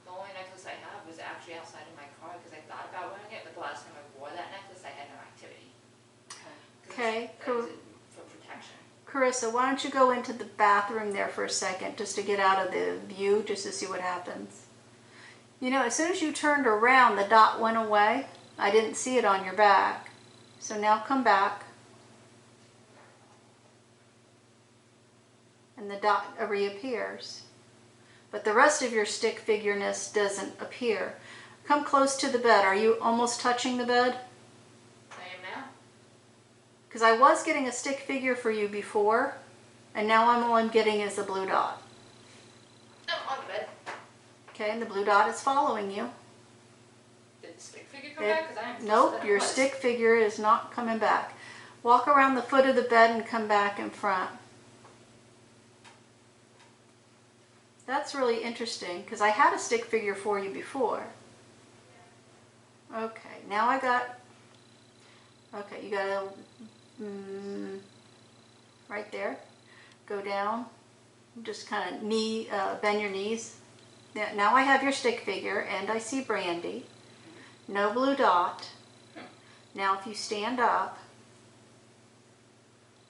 Speaker 1: The only necklace I have was actually outside of my car because I thought about wearing it, but the last time I wore that necklace, I had no activity.
Speaker 4: Okay,
Speaker 1: That was for protection.
Speaker 4: Carissa, why don't you go into the bathroom there for a second just to get out of the view, just to see what happens. You know, as soon as you turned around, the dot went away. I didn't see it on your back. So now come back. And the dot reappears. But the rest of your stick figureness doesn't appear. Come close to the bed. Are you almost touching the bed?
Speaker 1: I am now.
Speaker 4: Because I was getting a stick figure for you before, and now all I'm getting is the blue dot.
Speaker 1: I'm on the bed.
Speaker 4: Okay, and the blue dot is following you.
Speaker 1: Did the stick figure come back? Because I'm
Speaker 4: Nope, your stick figure is not coming back. Walk around the foot of the bed and come back in front. That's really interesting because I had a stick figure for you before. Okay, now I got, okay, you got a, right there. Go down, just kind of bend your knees. Now I have your stick figure and I see Brandy. No blue dot. Now if you stand up,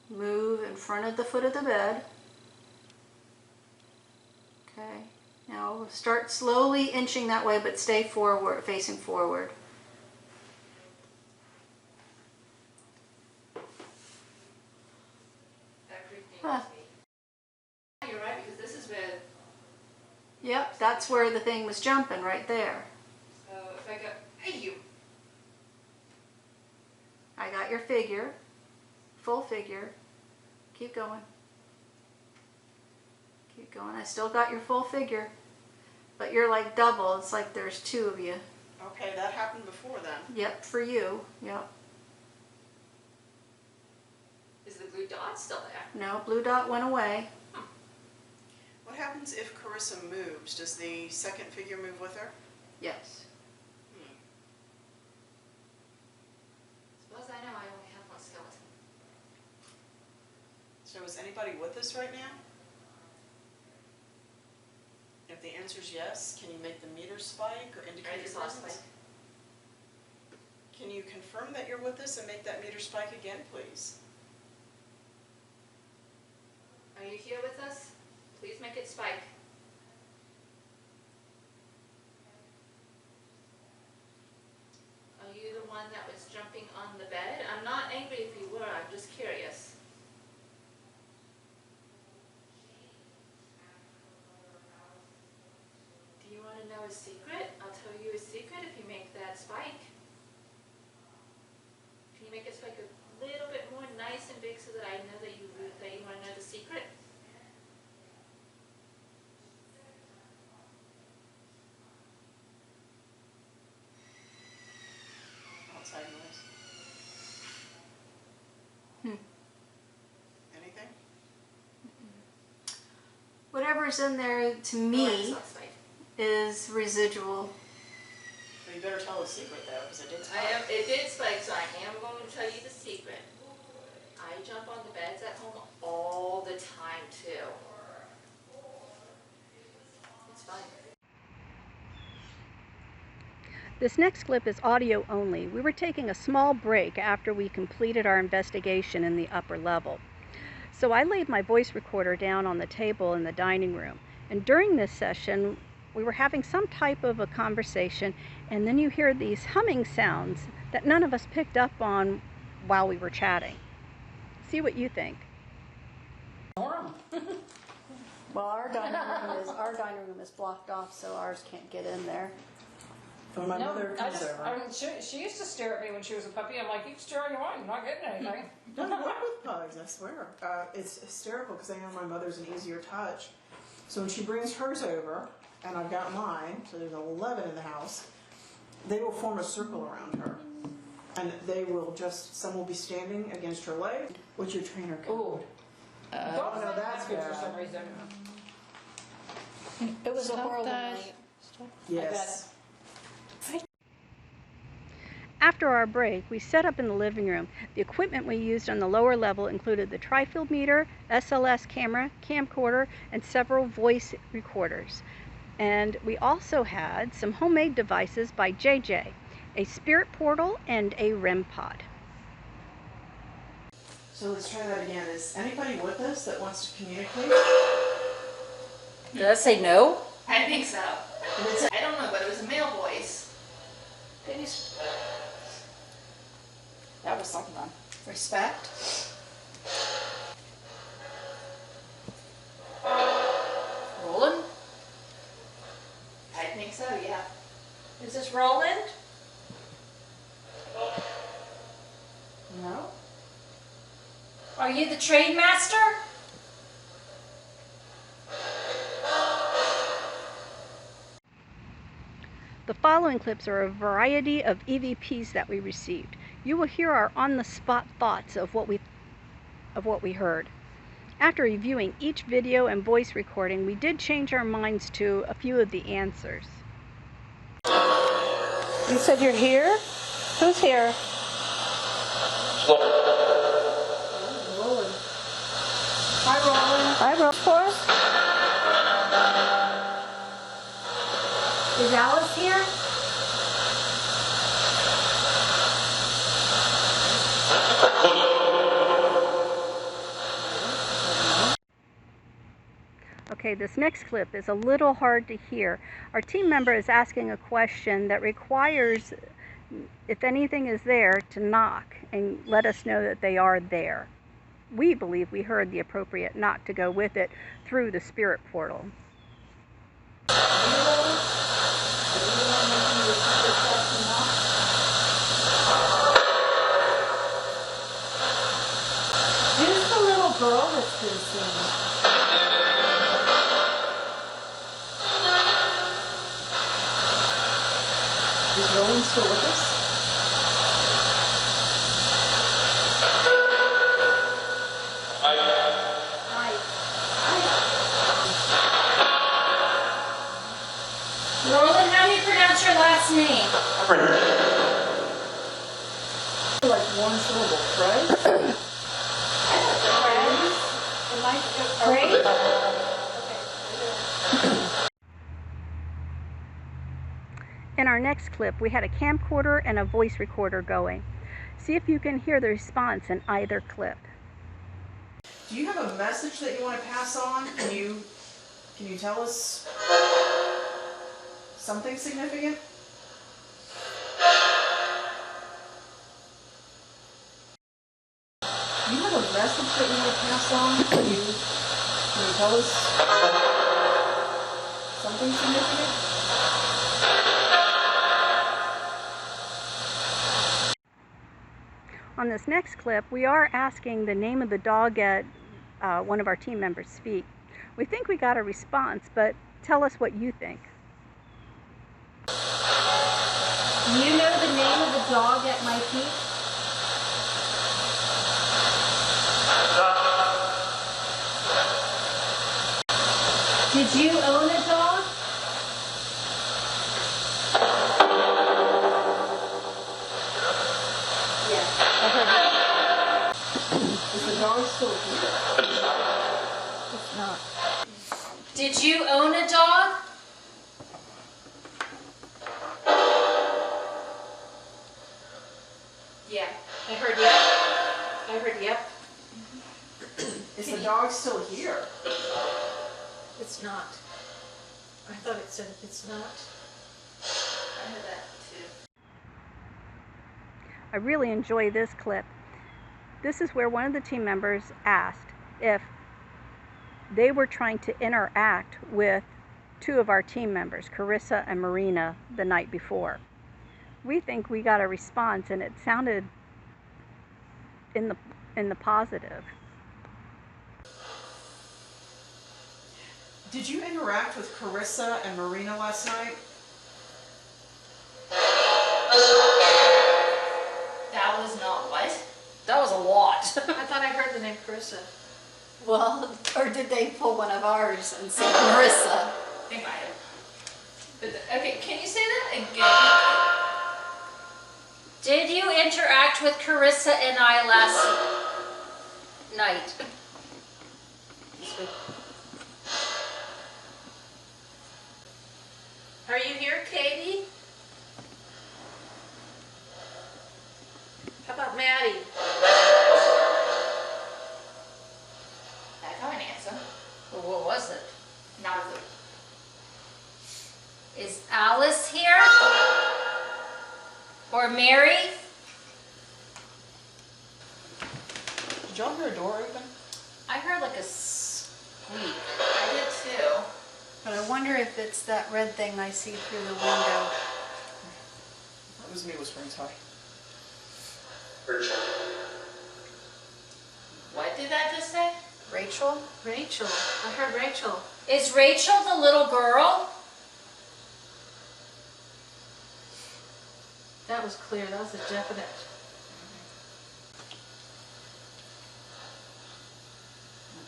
Speaker 4: move in front of the foot of the bed. Okay, now start slowly inching that way, but stay forward, facing forward.
Speaker 1: That creeped me with me. You're right, because this is where,
Speaker 4: Yep, that's where the thing was jumping, right there.
Speaker 1: so if I go, hey you.
Speaker 4: I got your figure, full figure. Keep going. Keep going. I still got your full figure, but you're like double. It's like there's 2 of you.
Speaker 5: Okay, that happened before then.
Speaker 4: Yep, for you. Yep.
Speaker 1: Is the blue dot still there?
Speaker 4: No, blue dot went away.
Speaker 5: What happens if Carissa moves? Does the second figure move with her?
Speaker 4: Yes.
Speaker 1: As far as I know, I only have one skeleton.
Speaker 5: So is anybody with us right now? If the answer is yes, can you make the meter spike or indicate
Speaker 1: I
Speaker 5: your
Speaker 1: just lost
Speaker 5: presence? Can you confirm that you're with us and make that meter spike again, please?
Speaker 1: Are you here with us? Please make it spike. Are you the one that was jumping on the bed? I'm not angry if you were, I'm just curious. Do you want to know a secret? I'll tell you a secret if you make that spike. Can you make it spike a little bit more nice and big so that I know that you want to know the secret?
Speaker 5: Outside noise.
Speaker 4: whatever's in there to me is residual.
Speaker 5: You better tell a secret though, because it did spike.
Speaker 1: It did spike, so I am going to tell you the secret. I jump on the beds at home all the time too. It's fun.
Speaker 4: This next clip is audio only. We were taking a small break after we completed our investigation in the upper level. So I laid my voice recorder down on the table in the dining room. And during this session, we were having some type of a conversation, and then you hear these humming sounds that none of us picked up on while we were chatting. See what you think.
Speaker 7: Norm.
Speaker 4: Well, our dining room is blocked off, so ours can't get in there.
Speaker 5: When my mother
Speaker 7: I
Speaker 5: comes
Speaker 7: just,
Speaker 5: over.
Speaker 7: I mean, she used to stare at me when she was a puppy. I'm like, you can stare all you want, you're not getting anything.
Speaker 5: Doesn't work with pugs, I swear. It's hysterical because I know my mother's an easier touch. So when she brings hers over, and I've got mine, so there's 11 in the house, they will form a circle around her. And they will just, some will be standing against her leg. What's your trainer code?
Speaker 7: Ooh.
Speaker 5: Oh, no, that's
Speaker 7: good for some
Speaker 5: bad.
Speaker 7: reason.
Speaker 4: It was a horrible night.
Speaker 5: Yes.
Speaker 4: After our break, we set up in the living room. The equipment we used on the lower level included the tri-field meter, SLS camera, camcorder, and several voice recorders. And we also had some homemade devices by JJ, a spirit portal and a REM pod.
Speaker 5: So let's try that again. Is anybody with us that wants to communicate?
Speaker 1: Did I say no? I think so. I don't know, but it was a male voice.
Speaker 7: That was something.
Speaker 1: Respect. Roland? I think so, yeah.
Speaker 7: Is this Roland?
Speaker 5: No.
Speaker 7: Are you the trade master?
Speaker 4: The following clips are a variety of EVPs that we received. You will hear our on-the-spot thoughts of what we heard. After reviewing each video and voice recording, we did change our minds to a few of the answers.
Speaker 7: You said you're here? Who's here?
Speaker 5: Roland.
Speaker 7: Hi, Roland. Hi, Roland. For us? Is Alice here?
Speaker 4: Okay, this next clip is a little hard to hear. Our team member is asking a question that requires, if anything is there, to knock and let us know that they are there. We believe we heard the appropriate knock to go with it through the spirit portal.
Speaker 7: Who's the little girl that's been seen?
Speaker 5: Is Roland still with us?
Speaker 7: Roland, how do you pronounce your last name?
Speaker 5: Like one syllable, right?
Speaker 7: Great.
Speaker 4: In our next clip, we had a camcorder and a voice recorder going. See if you can hear the response in either clip.
Speaker 5: Do you have a message that you want to pass on? Can you tell us something significant? Do you have a message that you want to pass on? Can you tell us something significant?
Speaker 4: On this next clip, we are asking the name of the dog at one of our team members speak. We think we got a response, but tell us what you think.
Speaker 7: Do you know the name of the dog at my feet?
Speaker 4: Did you own a dog?
Speaker 5: Is the dog still here?
Speaker 4: It's not.
Speaker 9: Did you own a dog?
Speaker 7: Yeah, I heard yep. I heard yep.
Speaker 5: Is the dog still here?
Speaker 7: It's not. I thought it said it's not.
Speaker 6: I heard that too.
Speaker 4: I really enjoy this clip. This is where one of the team members asked if they were trying to interact with two of our team members, Carissa and Marina, the night before. We think we got a response, and it sounded in the positive.
Speaker 5: Did you interact with Carissa and Marina last night?
Speaker 1: That was not what?
Speaker 9: That was a lot.
Speaker 7: I thought I heard the name Carissa.
Speaker 6: Well, or did they pull one of ours and say Marissa?
Speaker 1: They might have. But okay, can you say that again?
Speaker 9: Did you interact with Carissa and I last night?
Speaker 7: Are you here, Katie? How about Maddie?
Speaker 1: I got an answer.
Speaker 9: Well, what was it?
Speaker 1: Not a clue.
Speaker 9: Is Alice here? Or Mary?
Speaker 5: Did y'all hear a door open?
Speaker 9: I heard like a squeak.
Speaker 1: I did too.
Speaker 7: But I wonder if it's that red thing I see through the window.
Speaker 5: That was me whispering, sorry.
Speaker 1: What did that just say?
Speaker 7: Rachel? Rachel. I heard Rachel.
Speaker 9: Is Rachel the little girl?
Speaker 7: That was clear. That was a definite.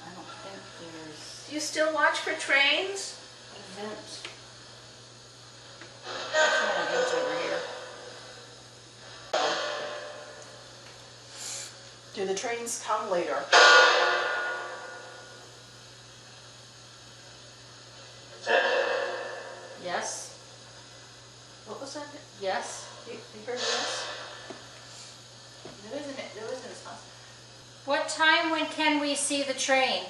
Speaker 9: I don't think there's
Speaker 7: Do you still watch for trains?
Speaker 9: an event. There's no event over here.
Speaker 5: Do the trains come later?
Speaker 9: Yes.
Speaker 7: What was that?
Speaker 9: Yes.
Speaker 7: You heard this?
Speaker 1: There wasn't a response.
Speaker 9: What time when can we see the train?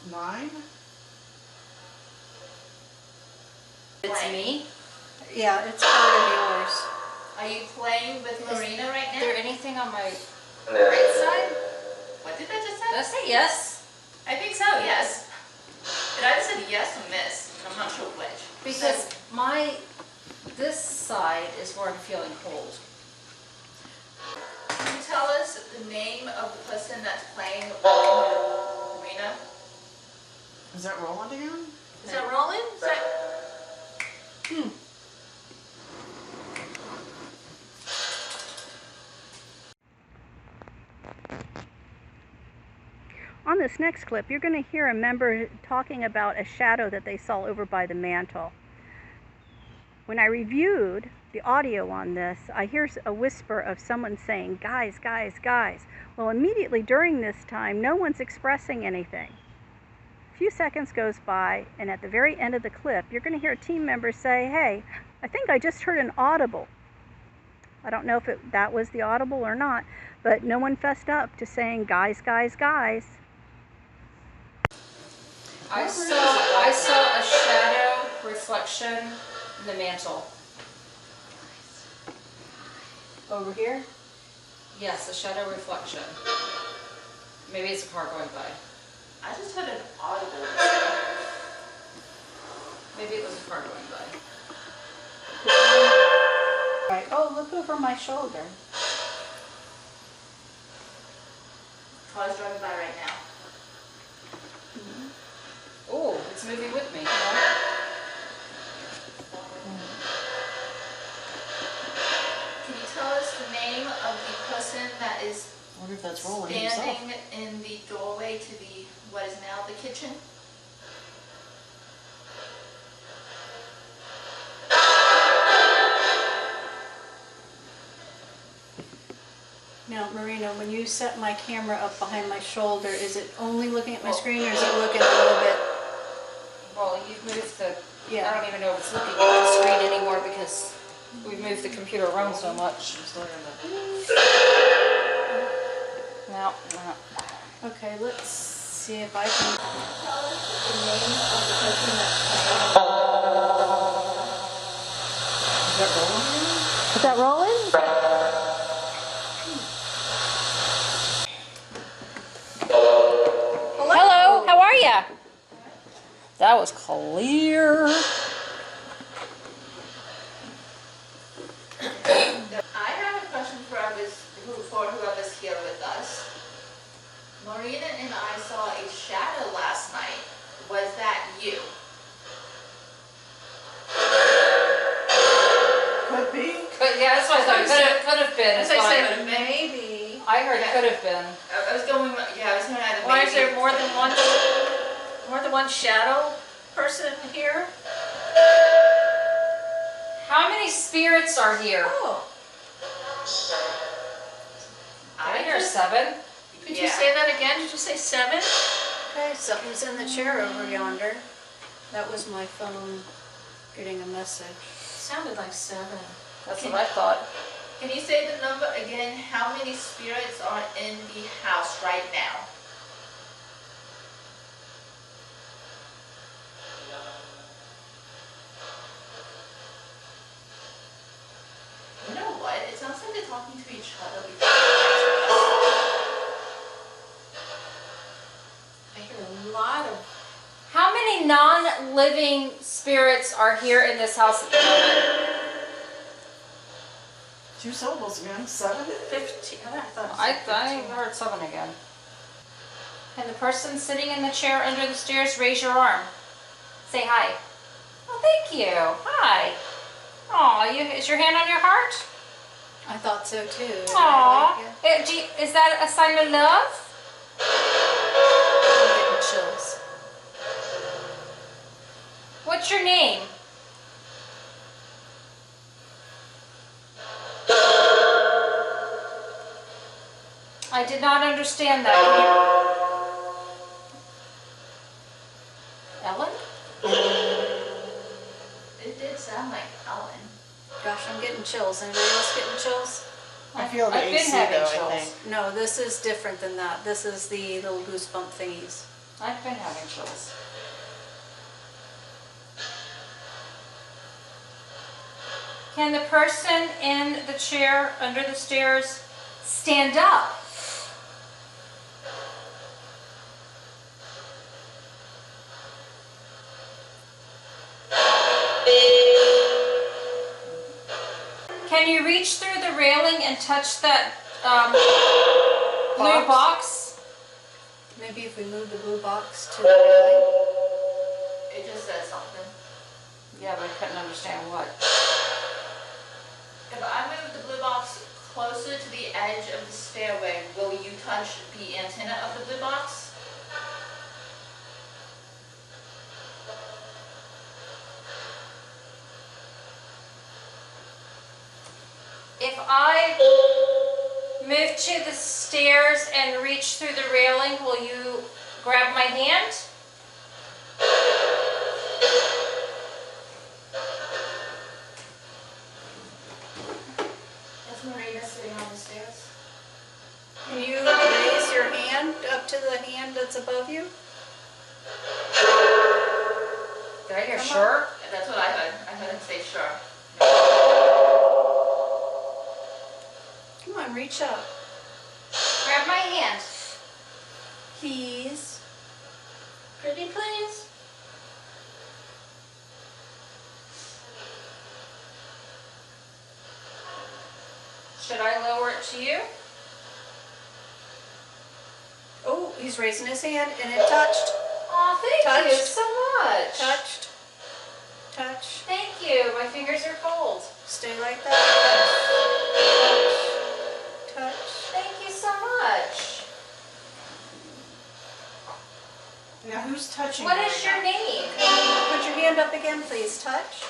Speaker 5: Nine?
Speaker 9: It's me.
Speaker 7: Yeah, it's part of yours.
Speaker 1: Are you playing with Marina right
Speaker 9: Is
Speaker 1: now?
Speaker 9: there anything on my
Speaker 1: Right side? What did that just
Speaker 9: Did I
Speaker 1: say?
Speaker 9: say yes?
Speaker 1: I think so, yes. It either said yes or miss. I'm not sure which.
Speaker 9: Because this side is where I'm feeling cold.
Speaker 1: Can you tell us the name of the person that's playing with Marina?
Speaker 5: Is that Roland again?
Speaker 7: Is that rolling? Is that...
Speaker 4: On this next clip, you're going to hear a member talking about a shadow that they saw over by the mantle. When I reviewed the audio on this, I hear a whisper of someone saying, "Guys, guys, guys." Well, immediately during this time, no one's expressing anything. A few seconds goes by, and at the very end of the clip, you're going to hear a team member say, "Hey, I think I just heard an audible." I don't know if that was the audible or not, but no one fessed up to saying, "Guys, guys, guys."
Speaker 9: I saw a shadow reflection in the mantle.
Speaker 7: Over here?
Speaker 9: Yes, a shadow reflection. Maybe it's a car going by.
Speaker 1: I just heard an audible.
Speaker 9: Maybe it was a car going by.
Speaker 7: Right. Oh, look over my shoulder.
Speaker 1: Car's driving by right now.
Speaker 9: Oh, it's moving with me.
Speaker 1: Can you tell us the name of the person
Speaker 5: that's rolling himself.
Speaker 1: standing in the doorway to the what is now the kitchen.
Speaker 4: Now, Marina, when you set my camera up behind my shoulder, is it only looking at my screen, or is it looking a little bit?
Speaker 9: Well, you've moved the, I
Speaker 4: Yeah.
Speaker 9: don't even know if it's looking at the screen anymore because we've moved the computer around so much. No, no.
Speaker 4: Okay, let's see if I can.
Speaker 1: Tell us the name of the person that's playing.
Speaker 4: Is that rolling?
Speaker 9: Hello, how are ya? That was clear.
Speaker 1: I have a question for whoever's here with us. Marina and I saw a shadow last night. Was that you?
Speaker 5: Could be.
Speaker 9: But yeah, that's what I thought. Could have been.
Speaker 7: As
Speaker 9: is
Speaker 7: I
Speaker 9: what
Speaker 7: said, maybe.
Speaker 9: I heard could have been.
Speaker 1: I was going either
Speaker 7: Why is
Speaker 1: maybe-
Speaker 7: there more than one shadow person here?
Speaker 9: How many spirits are here?
Speaker 7: Oh,
Speaker 9: I hear 7.
Speaker 7: could you say that again? Did you say 7? Okay, something's in the chair over yonder.
Speaker 4: That was my phone getting a message.
Speaker 7: Sounded like 7.
Speaker 9: That's what I thought.
Speaker 1: Can you say the number again? How many spirits are in the house right now? You know what? It sounds like they're talking to each other before they
Speaker 7: I hear a lot of.
Speaker 9: How many non-living spirits are here in this house at the moment?
Speaker 5: 2 syllables again. 7?
Speaker 7: 15. I thought it
Speaker 9: I
Speaker 7: said 15.
Speaker 9: heard 7 again. Can the person sitting in the chair under the stairs raise your arm? Say hi. Oh, thank you. Hi. Aw, is your hand on your heart?
Speaker 4: I thought so too.
Speaker 9: Aw.
Speaker 4: Yeah.
Speaker 9: Is that a sign of love?
Speaker 4: I'm getting chills.
Speaker 9: What's your name? I did not understand that. Ellen?
Speaker 1: It did sound like Ellen.
Speaker 4: Gosh, I'm getting chills. Anybody else getting chills?
Speaker 5: I feel the
Speaker 9: I've been
Speaker 5: AC
Speaker 9: having
Speaker 5: though, I
Speaker 9: chills.
Speaker 5: think.
Speaker 4: No, this is different than that. This is the little goosebump thingies.
Speaker 9: I've been having chills. Can the person in the chair under the stairs stand up? Can you reach through the railing and touch that blue box?
Speaker 4: Maybe if we move the blue box to the railing.
Speaker 1: It just said something.
Speaker 9: Yeah, but I couldn't understand what.
Speaker 1: If I move the blue box closer to the edge of the stairway, will you touch the antenna of the blue box?
Speaker 9: If I move to the stairs and reach through the railing, will you grab my hand?
Speaker 1: Is Marina sitting on the stairs?
Speaker 4: Can you raise your hand up to the hand that's above you?
Speaker 9: Did I hear sure?
Speaker 1: That's what I heard. I heard him say sure.
Speaker 4: Come on, reach up.
Speaker 9: Grab my hand.
Speaker 4: Please.
Speaker 9: Pretty please. Should I lower it to you?
Speaker 4: Oh, he's raising his hand and it touched.
Speaker 9: Oh, thank you
Speaker 4: Touched.
Speaker 9: so much.
Speaker 4: Touched. Touch.
Speaker 9: Thank you. My fingers are cold.
Speaker 4: Stay like that. Touch. Touch.
Speaker 9: Thank you so much.
Speaker 5: Now who's touching
Speaker 9: What
Speaker 5: her
Speaker 9: is your
Speaker 5: now?
Speaker 9: name?
Speaker 7: Put your hand up again, please. Touch.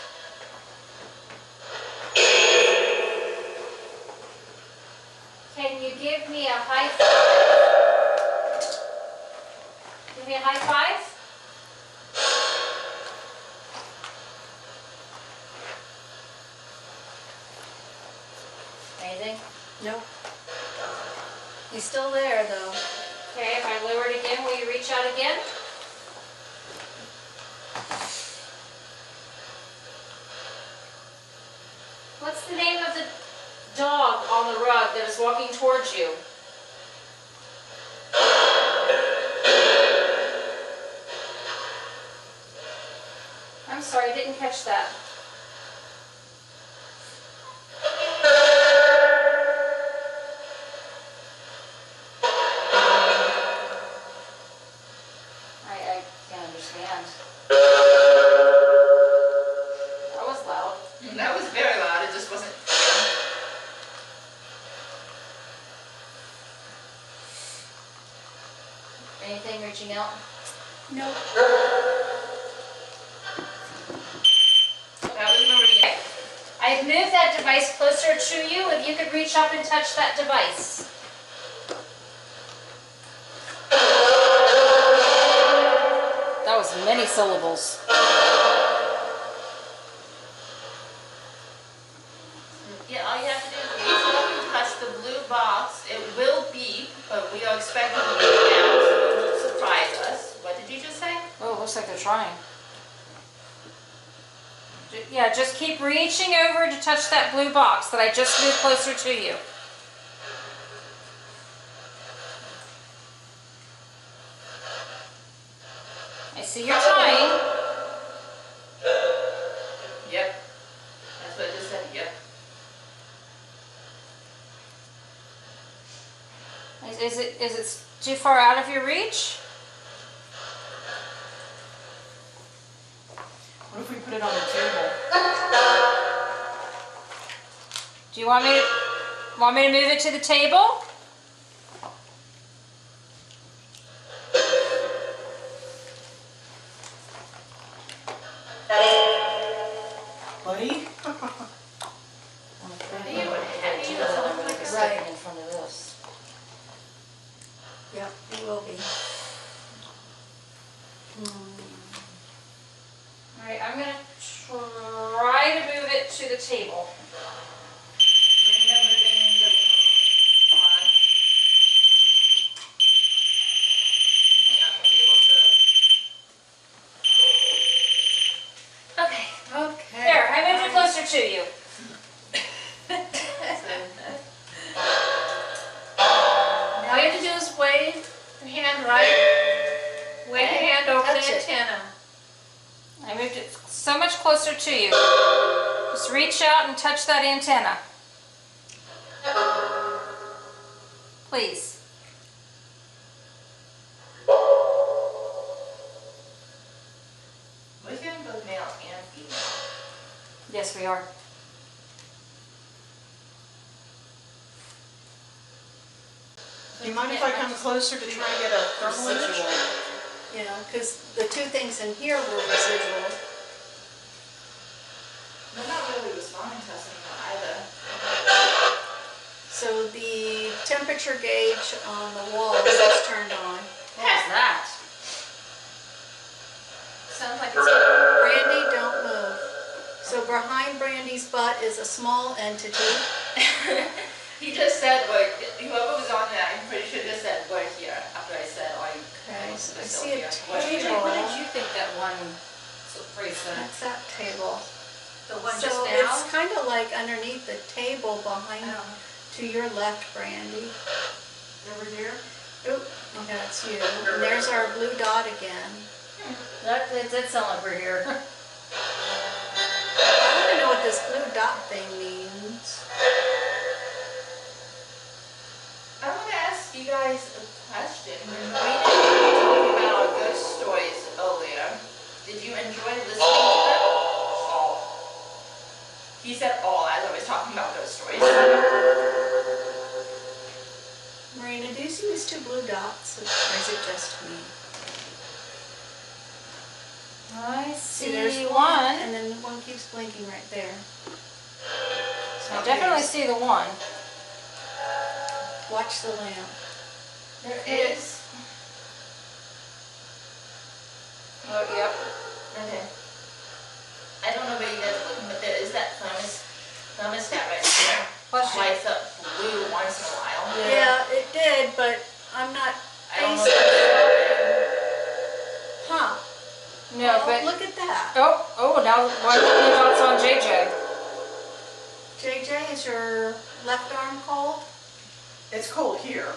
Speaker 9: Can you give me a high five? Give me a high five? Anything?
Speaker 7: Nope. He's still there, though.
Speaker 9: Okay, if I lower it again, will you reach out again? What's the name of the dog on the rug that is walking towards you? I'm sorry, I didn't catch that. I can't understand. That was loud.
Speaker 1: That was very loud, it just wasn't.
Speaker 9: Anything reaching out?
Speaker 7: Nope.
Speaker 1: That was Maria.
Speaker 9: I've moved that device closer to you. If you could reach up and touch that device. That was many syllables.
Speaker 1: Yeah, all you have to do is reach up and touch the blue box. It will beep, but we are expecting it to beep now, so it won't surprise us. What did you just say?
Speaker 9: Oh, it looks like they're trying. Yeah, just keep reaching over to touch that blue box that I just moved closer to you. I see you're trying.
Speaker 1: Yep. That's what it just said, yep.
Speaker 9: Is it too far out of your reach?
Speaker 5: What if we put it on the table?
Speaker 9: Do you want me to move it to the table?
Speaker 5: Buddy?
Speaker 1: You would have you something like a
Speaker 7: Right.
Speaker 9: in front of this.
Speaker 7: Yep, he will be.
Speaker 9: All right, I'm gonna try to move it to the table.
Speaker 1: Remember in the pod. I'm not gonna be able to.
Speaker 9: Okay.
Speaker 7: Okay.
Speaker 9: There, I moved it closer to you.
Speaker 7: All you have to do is wave your hand right. Wave your hand over the Touch it. antenna.
Speaker 9: I moved it so much closer to you. Just reach out and touch that antenna. Please.
Speaker 1: We're getting both male and female.
Speaker 9: Yes, we are.
Speaker 5: Do you mind if I come closer to try and get a thermal image?
Speaker 7: You know, because the two things in here were residual.
Speaker 1: They're not really responding to us anymore either.
Speaker 7: So the temperature gauge on the wall is turned on.
Speaker 9: What was that?
Speaker 1: Sounds like it's.
Speaker 7: Brandy, don't move. So behind Brandy's butt is a small entity.
Speaker 1: He just said, like, whoever was on that, I'm pretty sure just said, we're here, after I said, oh,
Speaker 7: Okay, so I
Speaker 1: still
Speaker 7: see a
Speaker 1: here.
Speaker 9: What did
Speaker 7: table.
Speaker 9: you think that one phrase said?
Speaker 7: That's that table.
Speaker 1: The one
Speaker 7: So
Speaker 1: just
Speaker 7: it's
Speaker 1: now?
Speaker 7: kind of like underneath the table behind,
Speaker 1: Oh.
Speaker 7: to your left, Brandy.
Speaker 1: Over here?
Speaker 7: Oop, that's you. And there's our blue dot again.
Speaker 9: That did sound like we're here.
Speaker 7: I want to know what this blue dot thing means.
Speaker 1: I want to ask you guys a question. When we were talking about our ghost stories earlier, did you enjoy listening to them? All. He said all as I was talking about ghost stories.
Speaker 7: Marina, do you see these two blue dots, or is it just me? see
Speaker 9: there's
Speaker 7: one.
Speaker 9: and then one keeps blinking right there.
Speaker 7: I definitely see the one.
Speaker 9: Watch the lamp.
Speaker 1: There is.
Speaker 7: Oh, yep.
Speaker 1: Okay. I don't know where you guys are looking, but there is that thermostat right there.
Speaker 7: Question.
Speaker 1: Lights up blue once in a while.
Speaker 9: Yeah, it did, but I'm not
Speaker 1: I don't know
Speaker 9: facing.
Speaker 1: if
Speaker 9: Huh.
Speaker 7: No,
Speaker 9: Well,
Speaker 7: but
Speaker 9: look at that.
Speaker 7: oh, now why are the dots on JJ?
Speaker 9: JJ, is your left arm cold?
Speaker 5: It's cold here.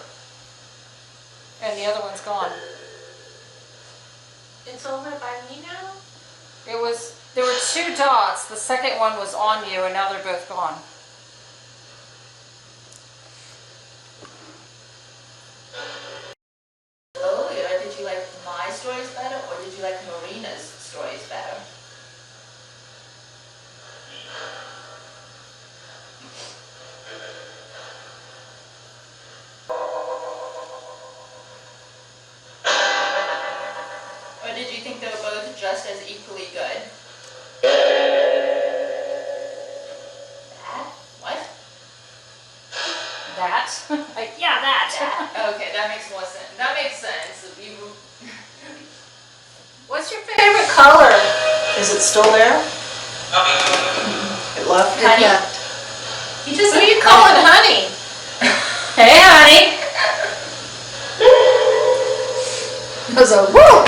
Speaker 7: And the other one's gone.
Speaker 9: It's over by me now?
Speaker 7: There were 2 dots. The second one was on you, and now they're both gone.
Speaker 1: earlier, did you like my stories better or did you like Marina's stories better? Or did you think they were both just as equally good? That? What?
Speaker 7: That? Yeah, that.
Speaker 1: That? Okay, that makes more sense. That makes sense.
Speaker 7: What's your favorite color?
Speaker 5: Is it still there? It left?
Speaker 1: Honey.
Speaker 7: You just, who are you calling honey? Hey, honey. I was like, whoa.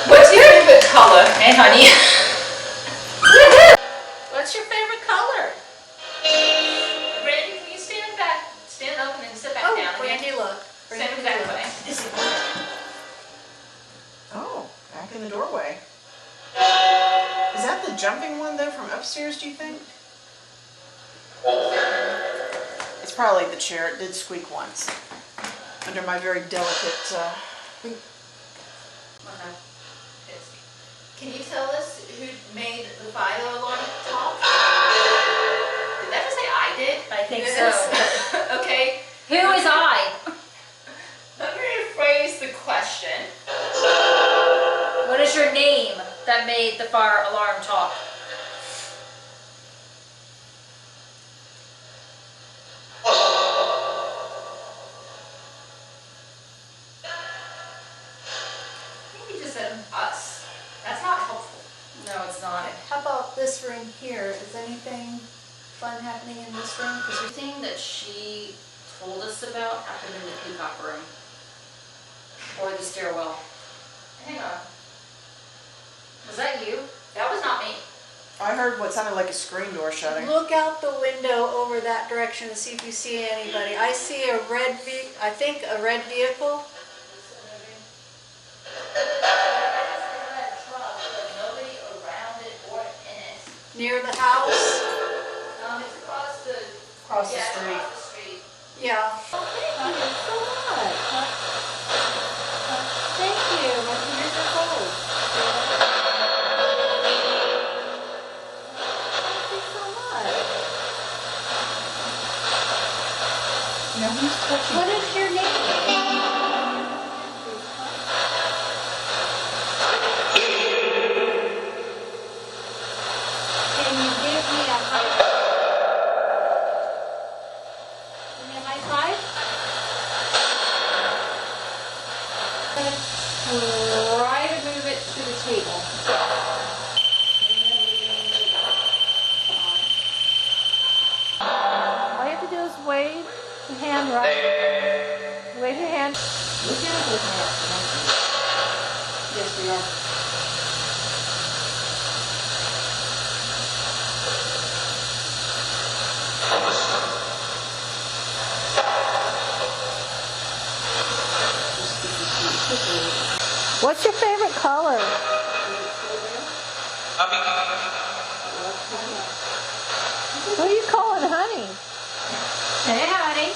Speaker 1: What's your favorite color? Hey, honey.
Speaker 7: What's your favorite color?
Speaker 1: Brandy, can you stand back? Stand up and then sit back
Speaker 9: Oh,
Speaker 1: down
Speaker 9: Brandy,
Speaker 1: again.
Speaker 9: look.
Speaker 1: Stand
Speaker 9: Brandy,
Speaker 1: that
Speaker 9: look.
Speaker 1: way.
Speaker 5: Oh, back in the doorway. Is that the jumping one though from upstairs, do you think? It's probably the chair. It did squeak once. Under my very delicate,
Speaker 1: Can you tell us who made the fire alarm talk? Did that just say I did?
Speaker 7: I think
Speaker 1: so. Okay.
Speaker 7: Who is I?
Speaker 1: Let me rephrase the question.
Speaker 7: What is your name that made the fire alarm talk?
Speaker 1: I think you just said us. That's not helpful.
Speaker 7: No, it's not.
Speaker 9: How about this room here? Is anything fun happening in this room? Because
Speaker 7: Everything that she told us about happened in the peacock room. Or the stairwell.
Speaker 1: Hang on.
Speaker 7: Was that you?
Speaker 1: That was not me.
Speaker 5: I heard what sounded like a screen door shutting.
Speaker 9: look out the window over that direction to see if you see anybody. I see a red, I think a red vehicle.
Speaker 1: Nobody around it or in it.
Speaker 9: Near the house?
Speaker 1: It's across the
Speaker 5: Across the
Speaker 1: yeah,
Speaker 5: street.
Speaker 1: across the street.
Speaker 9: Yeah.
Speaker 2: Thank you so much. Thank you. My fingers are cold. Thank you so much.
Speaker 5: Now who's touching?
Speaker 2: What is your name? Can you give me a high five? Give me a high five? Try to move it to the table. All you have to do is wave your hand right. Wave your hand. Look at it with me. Yes, we are. What's your favorite color? Who are you calling honey? Hey, honey.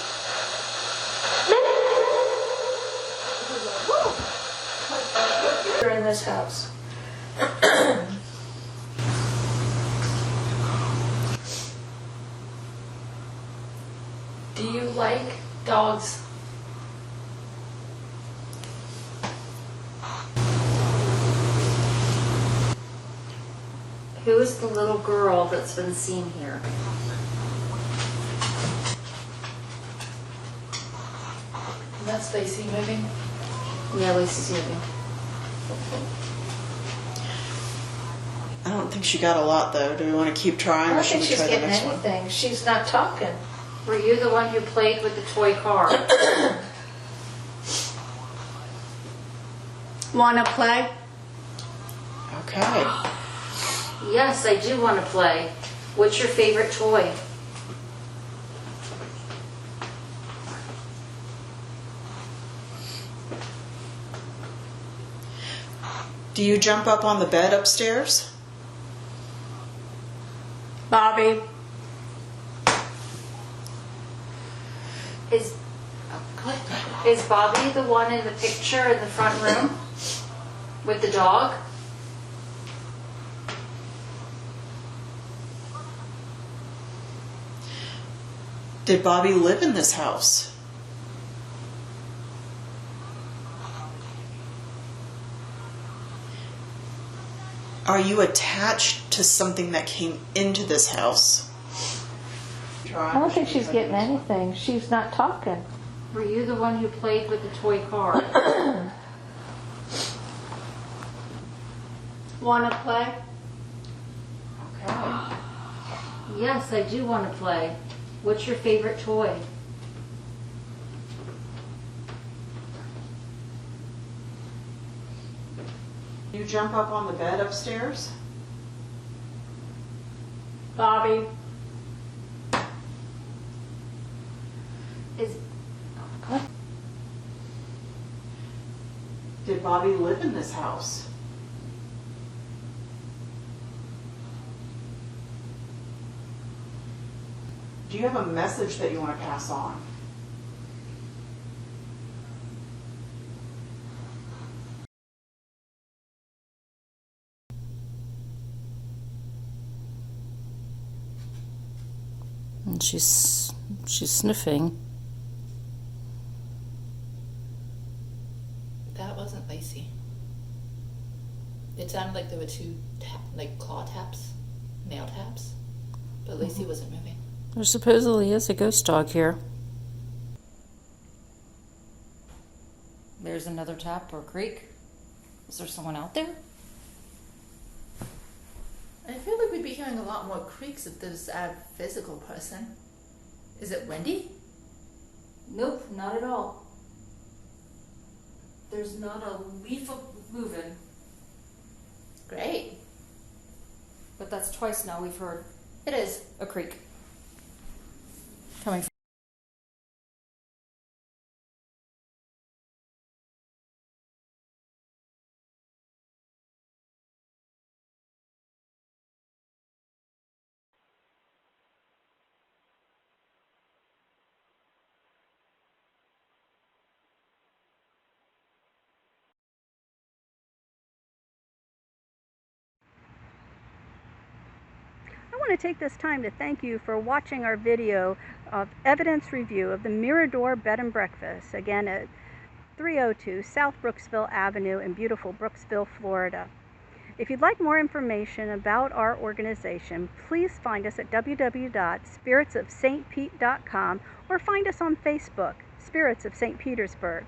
Speaker 9: You're in this house.
Speaker 7: Do you like dogs?
Speaker 9: Who is the little girl that's been seen here?
Speaker 6: That's Lacey moving.
Speaker 9: Yeah, Lacey's moving.
Speaker 5: I don't think she got a lot though. Do we want to keep trying
Speaker 2: I
Speaker 5: or
Speaker 2: don't
Speaker 5: should
Speaker 2: think
Speaker 5: we
Speaker 2: she's
Speaker 5: try the
Speaker 2: getting
Speaker 5: next one?
Speaker 2: anything. She's not talking.
Speaker 9: Were you the one who played with the toy car?
Speaker 2: Want to play?
Speaker 5: Okay.
Speaker 9: Yes, I do want to play. What's your favorite toy?
Speaker 5: Do you jump up on the bed upstairs?
Speaker 2: Bobby.
Speaker 9: Is Bobby the one in the picture in the front room with the dog?
Speaker 5: Did Bobby live in this house? Are you attached to something that came into this house?
Speaker 2: I don't think she's getting anything. She's not talking.
Speaker 9: Were you the one who played with the toy car?
Speaker 2: Want to play?
Speaker 5: Okay.
Speaker 9: Yes, I do want to play. What's your favorite toy?
Speaker 5: You jump up on the bed upstairs?
Speaker 2: Bobby.
Speaker 5: Did Bobby live in this house? Do you have a message that you want to pass on?
Speaker 10: And she's sniffing.
Speaker 6: That wasn't Lacey. It sounded like there were two claw taps, nail taps, but Lacey wasn't moving.
Speaker 10: There supposedly is a ghost dog here.
Speaker 9: There's another tap or creak. Is there someone out there?
Speaker 6: I feel like we'd be hearing a lot more creaks if there's a physical person. Is it windy?
Speaker 9: Nope, not at all. There's not a leaf moving.
Speaker 6: Great.
Speaker 9: But that's twice now we've heard
Speaker 6: It is.
Speaker 9: a creak. Coming from
Speaker 4: I want to take this time to thank you for watching our video of evidence review of the Mirador Bed and Breakfast, again at 302 South Brooksville Avenue in beautiful Brooksville, Florida. If you'd like more information about our organization, please find us at www.spiritsofstpete.com or find us on Facebook, Spirits of St. Petersburg.